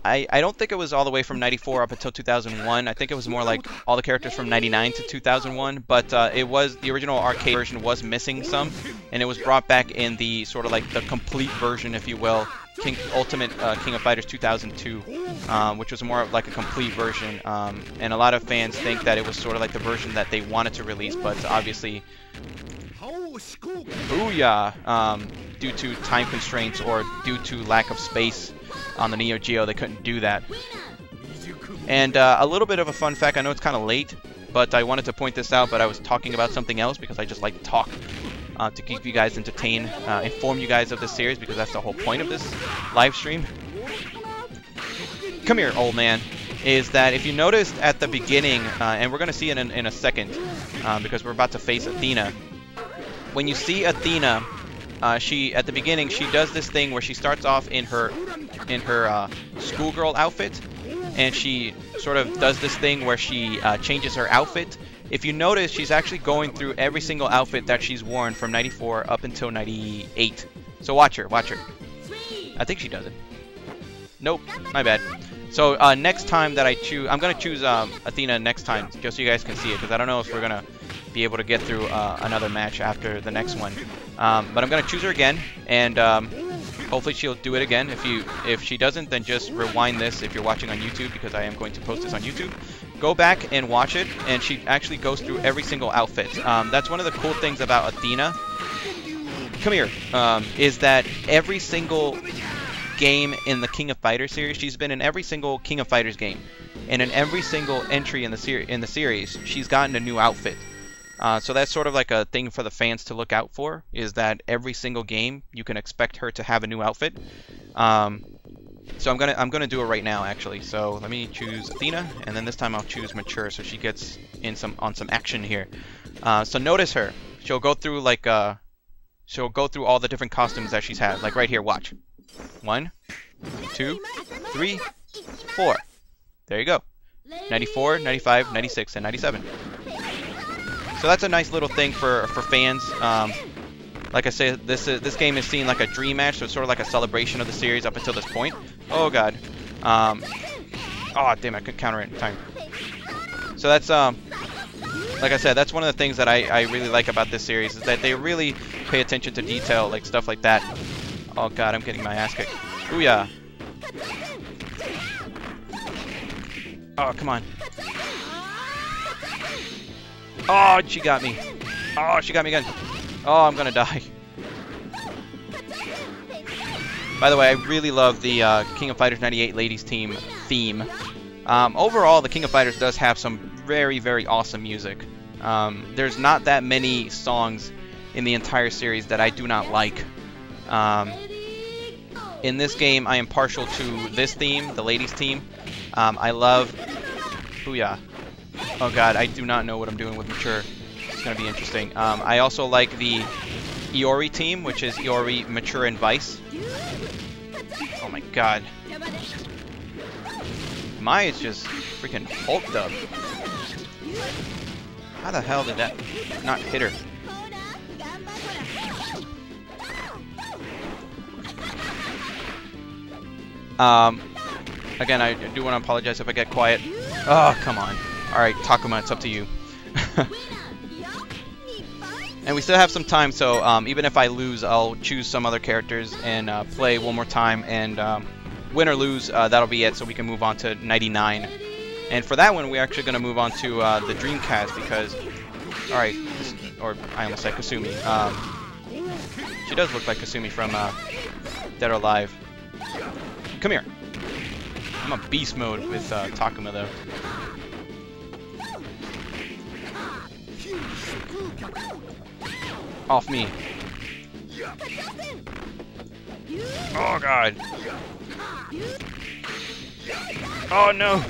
I don't think it was all the way from 94 up until 2001. I think it was more like all the characters from 99 to 2001. But it was, the original arcade version was missing some, and it was brought back in the sort of like the complete version, if you will, Ultimate King of Fighters 2002, which was more of like a complete version. And a lot of fans think that it was sort of like the version that they wanted to release, but obviously, booyah, due to time constraints or due to lack of space on the Neo Geo, they couldn't do that. And a little bit of a fun fact, I know it's kind of late, but I wanted to point this out, but I was talking about something else because I just like to talk. To keep you guys entertained, inform you guys of this series, because that's the whole point of this live stream. Come here, old man. Is that if you noticed at the beginning, and we're going to see it in a second, because we're about to face Athena. When you see Athena, at the beginning, she does this thing where she starts off in her schoolgirl outfit, and she sort of does this thing where she changes her outfit. If you notice, she's actually going through every single outfit that she's worn from 94 up until 98. So watch her, watch her. I think she does it. Nope, my bad. So next time that I choose, I'm going to choose Athena next time, just so you guys can see it, because I don't know if we're going to be able to get through another match after the next one. But I'm going to choose her again, and hopefully she'll do it again. If she doesn't, then just rewind this if you're watching on YouTube, because I am going to post this on YouTube. Go back and watch it, and she actually goes through every single outfit. That's one of the cool things about Athena. Come here. Is that every single game in the King of Fighters series, she's been in every single King of Fighters game, and in every single entry in the series, she's gotten a new outfit. So that's sort of like a thing for the fans to look out for, is that every single game you can expect her to have a new outfit. So I'm gonna do it right now, actually. So let me choose Athena, and then this time I'll choose Mature, so she gets in on some action here. So notice her. She'll go through like she'll go through all the different costumes that she's had. Like right here, watch. 1, 2, 3, 4. There you go. 94, 95, 96, and 97. So that's a nice little thing for fans. Like I said, this game is seen like a dream match, so it's sort of like a celebration of the series up until this point. Oh god. Oh damn, I couldn't counter it in time. So that's like I said, that's one of the things that I really like about this series, is that they really pay attention to detail, like stuff like that. Oh god, I'm getting my ass kicked. Booyah. Oh, come on. Oh, she got me. Oh, she got me again. Oh, I'm gonna die. By the way, I really love the King of Fighters 98 ladies team theme. Overall, the King of Fighters does have some very, very awesome music. There's not that many songs in the entire series that I do not like. In this game, I am partial to this theme, the ladies' team. I love... Booyah. Oh god, I do not know what I'm doing with Mature. It's going to be interesting. I also like the Iori team, which is Iori, Mature, and Vice. Oh my god. Mai is just freaking hulked up. How the hell did that not hit her? Again, I do want to apologize if I get quiet. Oh, come on. Alright, Takuma, it's up to you. And we still have some time, so even if I lose, I'll choose some other characters and play one more time. And win or lose, that'll be it, so we can move on to 99. And for that one, we're actually going to move on to the Dreamcast because... Alright, or I almost said Kasumi. She does look like Kasumi from Dead or Alive. Come here. I'm a beast mode with Takuma though. Off me. Oh god. Oh no.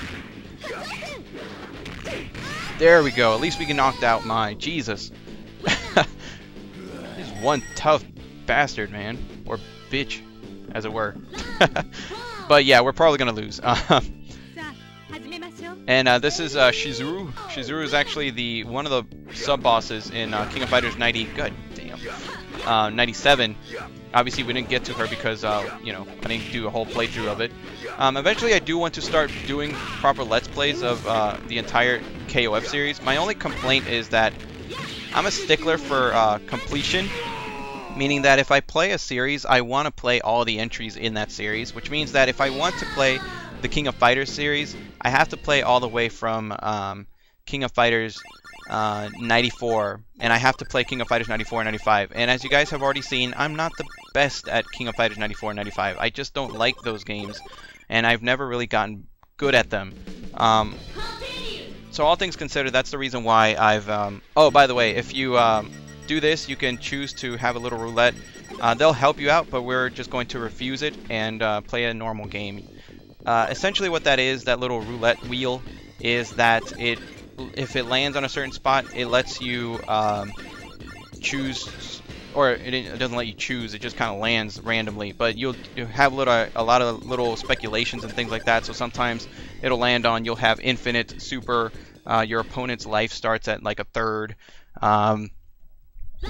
There we go. At least we can knock out Mai. Jesus. He's one tough bastard, man. Or bitch, as it were. But yeah, we're probably gonna lose. And this is Shizuru. Shizuru is actually one of the sub-bosses in King of Fighters 90. God damn. 97. Obviously, we didn't get to her because, you know, I didn't do a whole playthrough of it. Eventually, I do want to start doing proper Let's Plays of the entire KOF series. My only complaint is that I'm a stickler for completion. Meaning that if I play a series, I want to play all the entries in that series, which means that if I want to play the King of Fighters series, I have to play all the way from King of Fighters 94, and I have to play King of Fighters 94 and 95. And as you guys have already seen, I'm not the best at King of Fighters 94 and 95. I just don't like those games, and I've never really gotten good at them. So all things considered, that's the reason why I've... oh, by the way, if you... do this, you can choose to have a little roulette. They'll help you out, but we're just going to refuse it and play a normal game. Essentially what that is, that little roulette wheel, is that if it lands on a certain spot, it lets you choose, or it doesn't let you choose, it just kind of lands randomly. But you'll have a lot of little speculations and things like that, so sometimes it'll land on, you'll have infinite super, your opponent's life starts at like a third.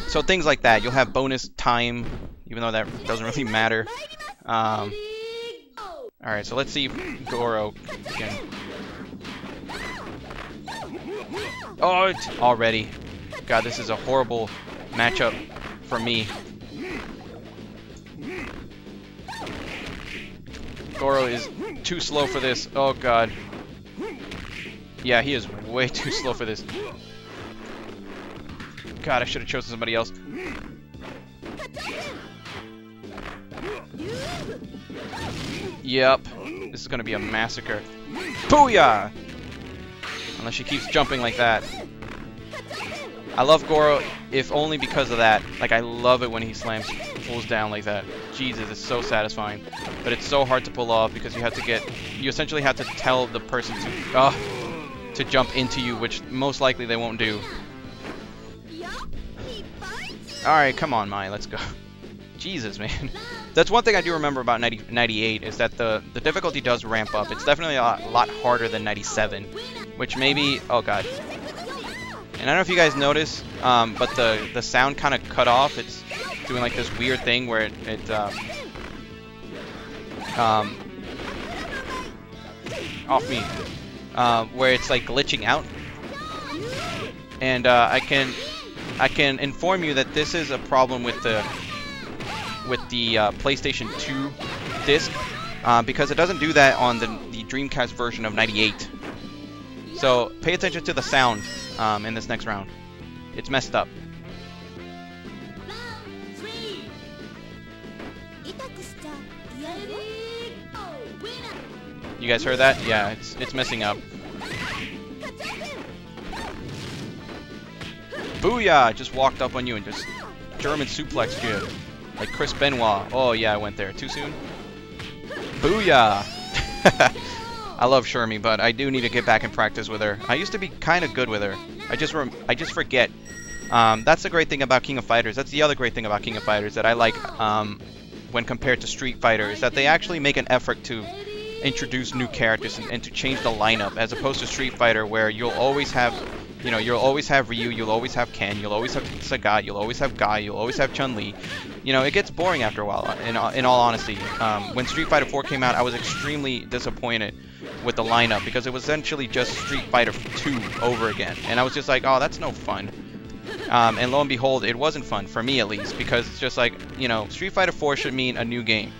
So things like that. You'll have bonus time, even though that doesn't really matter. Alright, so let's see if Goro can... Oh, it's already. God, this is a horrible matchup for me. Goro is too slow for this. Oh, God. Yeah, he is way too slow for this. God, I should have chosen somebody else. Yep. This is going to be a massacre. Booyah! Unless she keeps jumping like that. I love Goro, if only because of that. Like, I love it when he pulls down like that. Jesus, it's so satisfying. But it's so hard to pull off because you have to you essentially have to tell the person to jump into you, which most likely they won't do. Alright, come on, Mai, let's go. Jesus, man. That's one thing I do remember about 98 is that the difficulty does ramp up. It's definitely a lot harder than 97, which maybe... Oh, God. And I don't know if you guys notice, but the sound kind of cut off. It's doing like this weird thing where it off me. Where it's like glitching out. And I can inform you that this is a problem with the PlayStation 2 disc, because it doesn't do that on the Dreamcast version of 98. So pay attention to the sound in this next round. It's messed up. You guys heard that? Yeah, it's messing up. Booyah! Just walked up on you and just German suplexed you. Like Chris Benoit. Oh yeah, I went there. Too soon? Booyah! I love Shermie, but I do need to get back in practice with her. I used to be kind of good with her. I just forget. That's the great thing about King of Fighters. That's the other great thing about King of Fighters that I like when compared to Street Fighter, is that they actually make an effort to introduce new characters and to change the lineup, as opposed to Street Fighter, where you'll always have, you know, you'll always have Ryu, you'll always have Ken, you'll always have Sagat, you'll always have Guy, you'll always have Chun-Li. You know, it gets boring after a while, in all honesty. When Street Fighter 4 came out, I was extremely disappointed with the lineup, because it was essentially just Street Fighter 2 over again. And I was just like, oh, that's no fun. And lo and behold, it wasn't fun, for me at least, because it's just like, you know, Street Fighter 4 should mean a new game.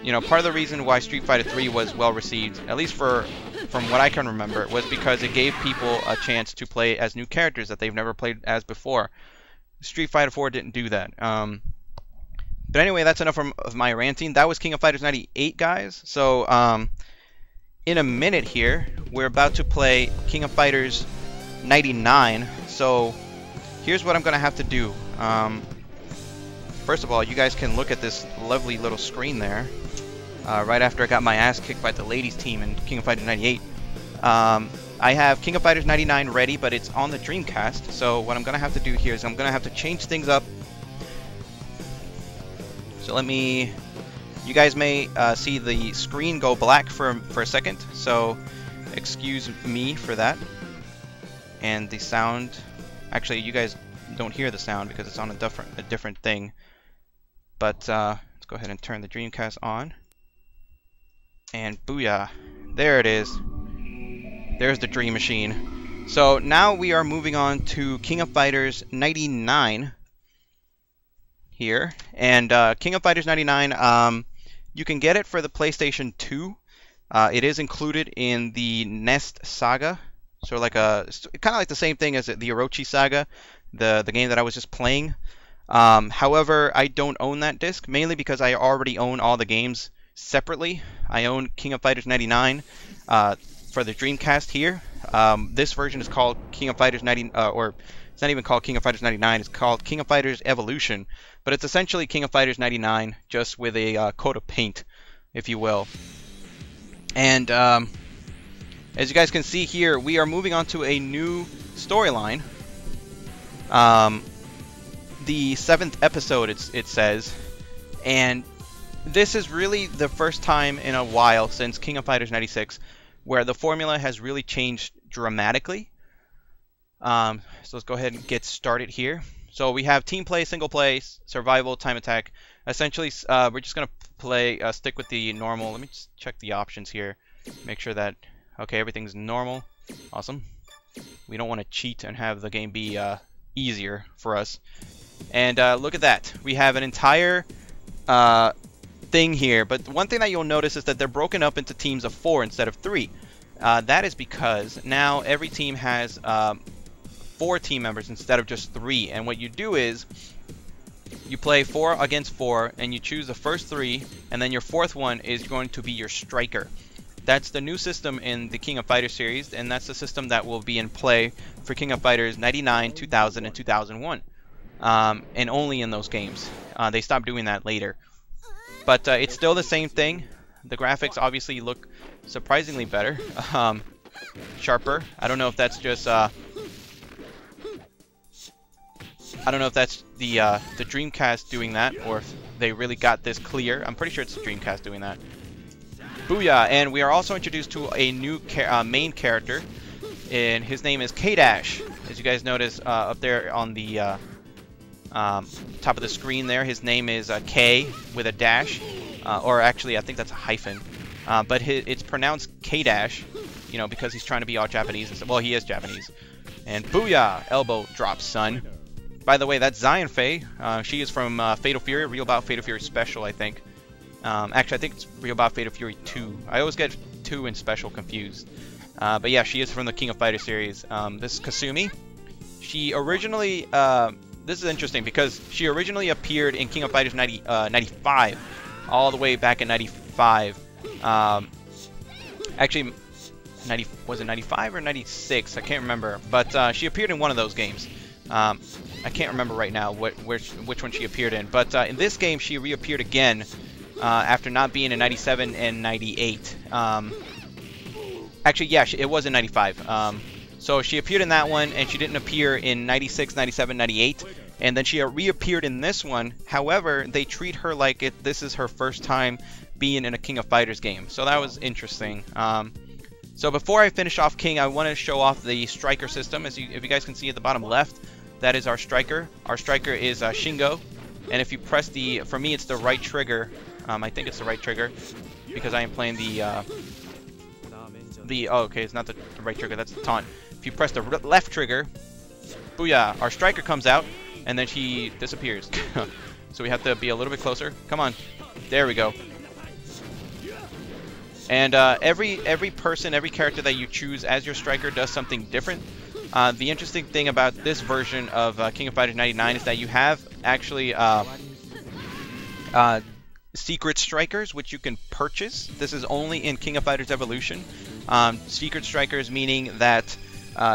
You know, part of the reason why Street Fighter 3 was well received, at least from what I can remember, was because it gave people a chance to play as new characters that they've never played as before. Street Fighter 4 didn't do that. But anyway, that's enough of my ranting. That was King of Fighters 98, guys. So, in a minute here, we're about to play King of Fighters 99. So, here's what I'm going to have to do. First of all, you guys can look at this lovely little screen there. Right after I got my ass kicked by the ladies team in King of Fighters 98. I have King of Fighters 99 ready, but it's on the Dreamcast. So what I'm going to have to do here is I'm going to have to change things up. So let me... You guys may see the screen go black for a second. So excuse me for that. And the sound... Actually, you guys don't hear the sound because it's on a different thing. But let's go ahead and turn the Dreamcast on. And booyah. There it is. There's the Dream Machine. So now we are moving on to King of Fighters 99 here. And King of Fighters 99, you can get it for the PlayStation 2. It is included in the Nest Saga. So like kind of like the same thing as the Orochi Saga, the game that I was just playing. However, I don't own that disc, mainly because I already own all the games separately. I own King of Fighters 99 for the Dreamcast here. This version is called King of Fighters 90, or it's not even called King of Fighters 99. It's called King of Fighters Evolution, but it's essentially King of Fighters 99 just with a coat of paint, if you will. And as you guys can see here, we are moving on to a new storyline. The 7th episode, it says, and this is really the first time in a while since King of Fighters 96 where the formula has really changed dramatically. So let's go ahead and get started here. So we have team play, single play, survival, time attack. Essentially, we're just going to stick with the normal. Let me just check the options here. Make sure that, okay, everything's normal. Awesome. We don't want to cheat and have the game be easier for us. And look at that. We have an entire thing here, but one thing that you'll notice is that they're broken up into teams of 4 instead of 3. That is because now every team has 4 team members instead of just 3, and what you do is you play 4 against 4 and you choose the first 3, and then your 4th one is going to be your striker. That's the new system in the King of Fighters series, and that's the system that will be in play for King of Fighters 99, 2000, and 2001. And only in those games. They stopped doing that later. But it's still the same thing. The graphics obviously look surprisingly better. Sharper. I don't know if that's just... I don't know if that's the Dreamcast doing that, or if they really got this clear. I'm pretty sure it's the Dreamcast doing that. Booyah! And we are also introduced to a new main character, and his name is K-Dash. As you guys notice up there on the top of the screen there, his name is K with a dash, or actually I think that's a hyphen, but it's pronounced K-Dash, you know, because he's trying to be all Japanese. Well, he is Japanese. And booyah! Elbow drop, son. By the way, that's Zion Faye. She is from Fatal Fury, Real Bout Fatal Fury Special, I think. Actually, I think it's Real Bout Fatal Fury 2. I always get 2 and Special confused. But yeah, she is from the King of Fighters series. This is Kasumi. She originally... this is interesting because she originally appeared in King of Fighters 95, all the way back in 95. Actually, was it 95 or 96? I can't remember. But she appeared in one of those games. I can't remember right now which one she appeared in, but in this game she reappeared again after not being in 97 and 98. Actually, yeah, it was in 95. So she appeared in that one, and she didn't appear in 96, 97, 98. And then she reappeared in this one. However, they treat her like this is her first time being in a King of Fighters game. So that was interesting. So before I finish off King, I want to show off the striker system. If you guys can see at the bottom left, that is our striker. Our striker is Shingo. And if you press for me, it's the right trigger. I think it's the right trigger because I am playing oh, okay, it's not the right trigger, that's the taunt. If you press the left trigger, booyah, our striker comes out, and then she disappears. So we have to be a little bit closer. Come on. There we go. And every character that you choose as your striker does something different. The interesting thing about this version of King of Fighters 99 is that you have actually secret strikers, which you can purchase. This is only in King of Fighters Evolution. Secret strikers meaning that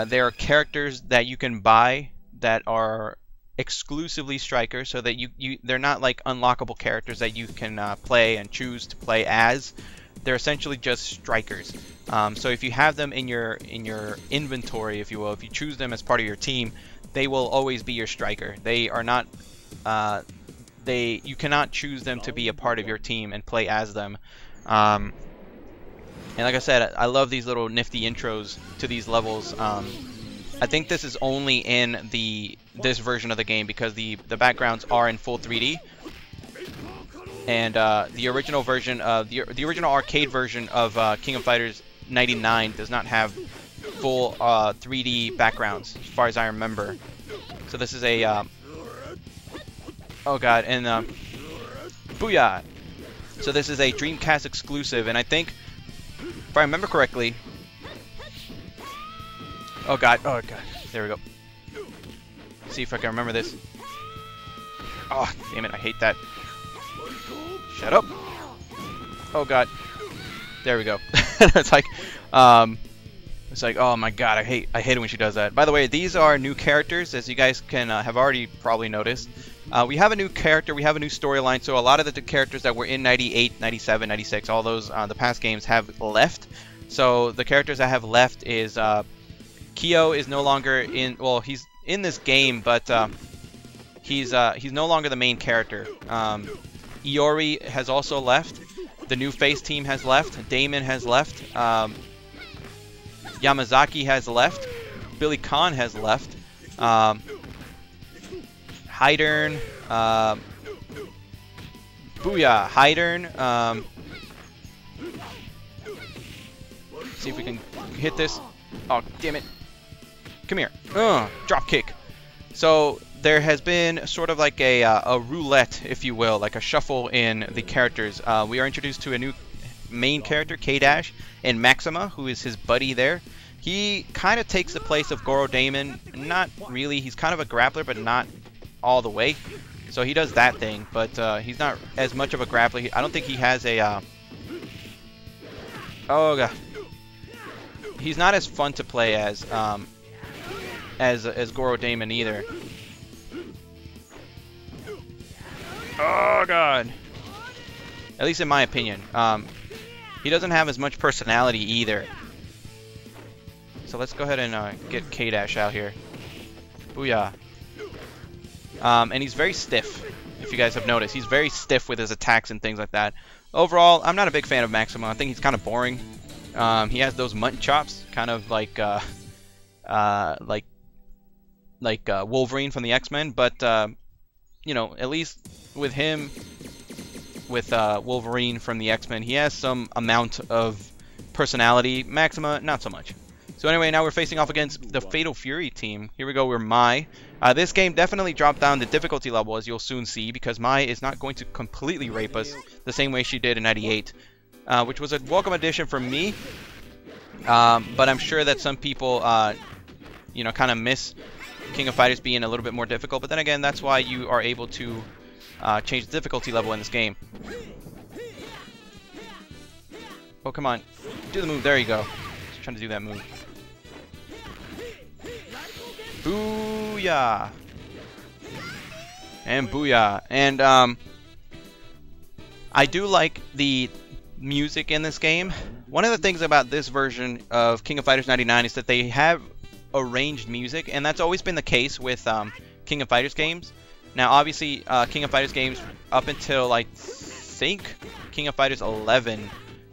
there are characters that you can buy that are exclusively strikers, so that they're not like unlockable characters that you can play and choose to play as. They're essentially just strikers. So if you have them in your inventory, if you will, if you choose them as part of your team, they will always be your striker. They are not you cannot choose them to be a part of your team and play as them. And like I said, I love these little nifty intros to these levels. I think this is only in this version of the game because the backgrounds are in full 3D. And the original version of the original arcade version of King of Fighters 99 does not have full 3D backgrounds, as far as I remember. So this is a oh god, and booyah! So this is a Dreamcast exclusive, and I think, if I remember correctly, oh god, there we go. Let's see if I can remember this. Oh, damn it, I hate that. Shut up. Oh god. There we go. It's like, oh my god, I hate it when she does that. By the way, these are new characters, as you guys can have already probably noticed. We have a new character, we have a new storyline, so a lot of the characters that were in 98, 97, 96, all those the past games have left. So the characters that have left is Kyo is no longer in, well, he's in this game, but he's no longer the main character. Iori has also left. The new face team has left. Damon has left. Yamazaki has left. Billy Khan has left. Hydern. Booyah. Hydern. See if we can hit this. Oh, damn it. Come here. Drop kick. So there has been sort of like a roulette, if you will, like a shuffle in the characters. We are introduced to a new main character, K-Dash, and Maxima, who is his buddy there. He kind of takes the place of Goro Damon. Not really. He's kind of a grappler, but not all the way. So he does that thing, but he's not as much of a grappler. I don't think he has a... oh, God. He's not as fun to play as Goro Damon either. Oh god. At least in my opinion. He doesn't have as much personality either. So let's go ahead and get K-Dash out here. Booyah. And he's very stiff, if you guys have noticed. He's very stiff with his attacks and things like that. Overall, I'm not a big fan of Maxima. I think he's kind of boring. He has those mutton chops, kind of like Wolverine from the X-Men, but you know, at least with him, with Wolverine from the X-Men, he has some amount of personality. Maxima, not so much. So anyway, now we're facing off against the Fatal Fury team. Here we go, we're Mai. This game definitely dropped down the difficulty level, as you'll soon see, because Mai is not going to completely rape us the same way she did in 98, which was a welcome addition for me. But I'm sure that some people, you know, kind of miss King of Fighters being a little bit more difficult. But then again, that's why you are able to change the difficulty level in this game. Oh, come on. Do the move. There you go. Just trying to do that move. booyah! And booyah! And I do like the music in this game. One of the things about this version of King of Fighters 99 is that they have arranged music, and that's always been the case with King of Fighters games. Now, obviously, King of Fighters games up until, I think, King of Fighters 11,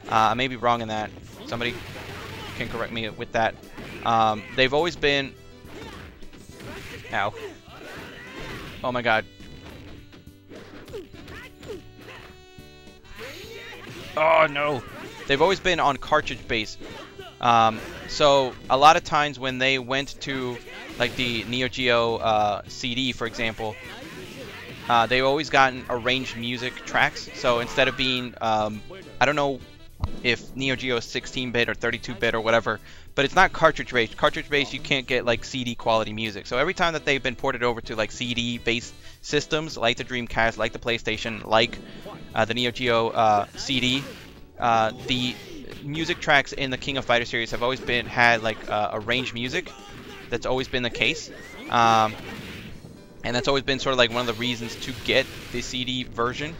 I may be wrong in that. Somebody can correct me with that. They've always been... Ow. Oh my god. Oh no! They've always been on cartridge base. So a lot of times when they went to like the Neo Geo CD, for example, they've always gotten arranged music tracks. So instead of being, I don't know if Neo Geo is 16-bit or 32-bit or whatever, but it's not cartridge based. Cartridge based, you can't get like CD quality music. So every time that they've been ported over to like CD based systems, like the Dreamcast, like the PlayStation, like the Neo Geo CD, the music tracks in the King of Fighters series have always had like arranged music. That's always been the case, and that's always been sort of like one of the reasons to get the CD version,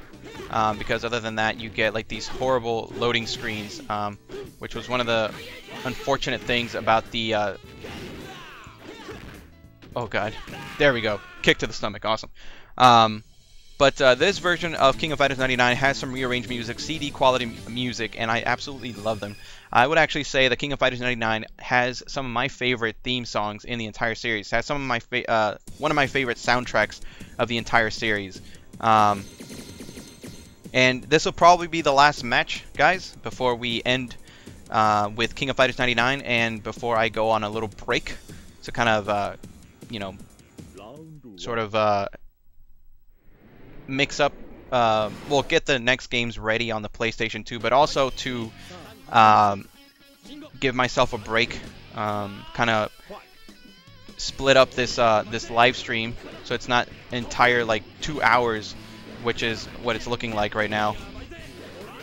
because other than that you get like these horrible loading screens, which was one of the unfortunate things about the oh god, there we go, kick to the stomach, awesome. But this version of King of Fighters 99 has some rearranged music, CD quality music, and I absolutely love them. I would actually say that King of Fighters 99 has some of my favorite theme songs in the entire series. It has some of my one of my favorite soundtracks of the entire series. And this will probably be the last match, guys, before we end with King of Fighters 99, and before I go on a little break to kind of, you know, sort of mix up, well, get the next games ready on the PlayStation 2, but also to give myself a break, kind of split up this this live stream so it's not entire like 2 hours, which is what it's looking like right now.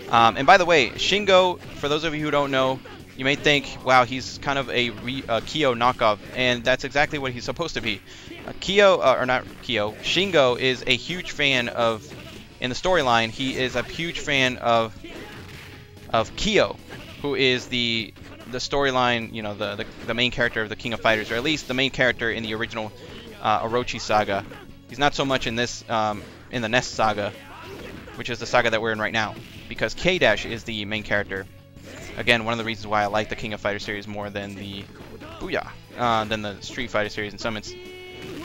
And by the way, Shingo, for those of you who don't know, you may think, wow, he's kind of a Kyo knockoff, and that's exactly what he's supposed to be. Shingo is a huge fan of, in the storyline, he is a huge fan of Kyo, who is the storyline, you know, the main character of the King of Fighters, or at least the main character in the original Orochi saga. He's not so much in this, in the Nest saga, which is the saga that we're in right now, because K-Dash is the main character. Again, one of the reasons why I like the King of Fighters series more than the Booyah, than the Street Fighter series in some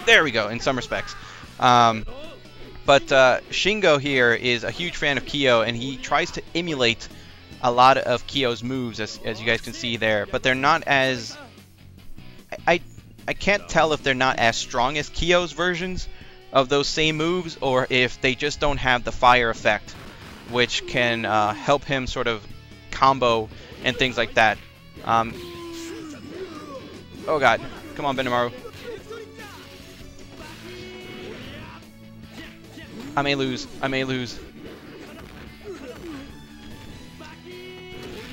there we go, in some respects. But Shingo here is a huge fan of Kyo, and he tries to emulate a lot of Kyo's moves, as you guys can see there. But they're not as... I can't tell if they're not as strong as Kyo's versions of those same moves, or if they just don't have the fire effect, which can help him sort of combo and things like that. Oh god, come on, Benimaru. I may lose. I may lose.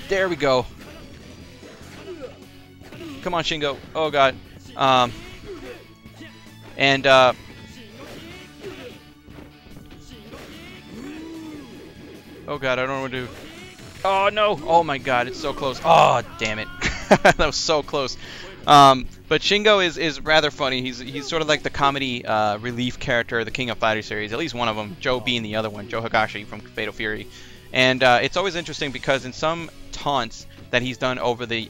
There we go. Come on, Shingo. Oh god. And oh god, I don't know what to do. Oh no! Oh my god, it's so close. Oh damn it. That was so close. But Shingo is rather funny. He's sort of like the comedy relief character of the King of Fighters series, at least one of them. Joe being the other one, Joe Higashi from Fatal Fury. And it's always interesting because in some taunts that he's done over the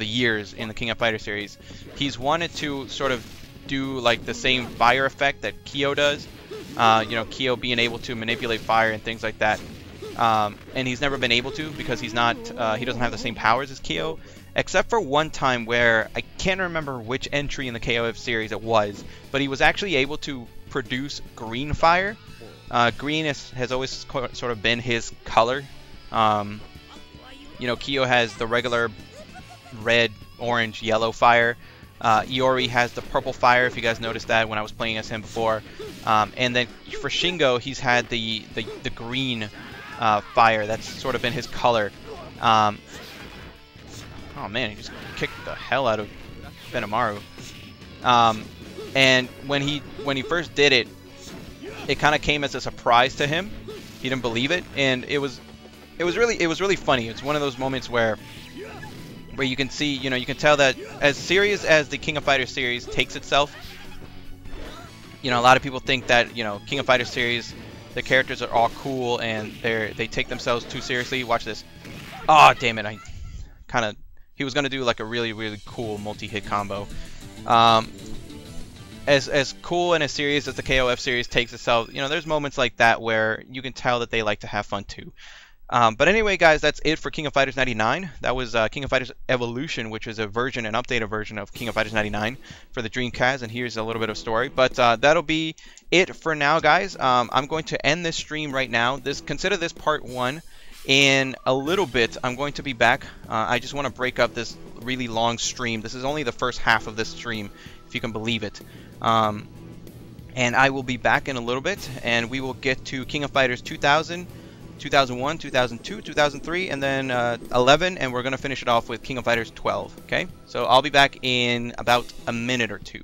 years in the King of Fighters series, he's wanted to sort of do like the same fire effect that Kyo does. You know, Kyo being able to manipulate fire and things like that. And he's never been able to because he's not he doesn't have the same powers as Kyo. Except for one time where I can't remember which entry in the KOF series it was, but he was actually able to produce green fire. Green has always sort of been his color. You know, Kyo has the regular red, orange, yellow fire. Iori has the purple fire, if you guys noticed that when I was playing as him before. And then for Shingo, he's had the green fire. That's sort of been his color. Oh man, he just kicked the hell out of Benimaru. And when he first did it, it kind of came as a surprise to him. He didn't believe it, and it was really funny. It's one of those moments where you can see, you know, you can tell that as serious as the King of Fighters series takes itself, you know, a lot of people think that, you know, King of Fighters series, the characters are all cool and they take themselves too seriously. Watch this. Oh, damn it. He was going to do like a really cool multi-hit combo. As cool and as serious as the KOF series takes itself, you know, there's moments like that where you can tell that they like to have fun too. But anyway, guys, that's it for King of Fighters 99. That was King of Fighters Evolution, which is a version, an updated version of King of Fighters 99 for the Dreamcast, and here's a little bit of story. But that'll be it for now, guys. I'm going to end this stream right now. Consider this part 1. In a little bit, I'm going to be back. I just want to break up this really long stream. This is only the first half of this stream, if you can believe it. And I will be back in a little bit, and we will get to King of Fighters 2000, 2001, 2002, 2003, and then 11, and we're going to finish it off with King of Fighters 12, okay? So I'll be back in about a minute or two.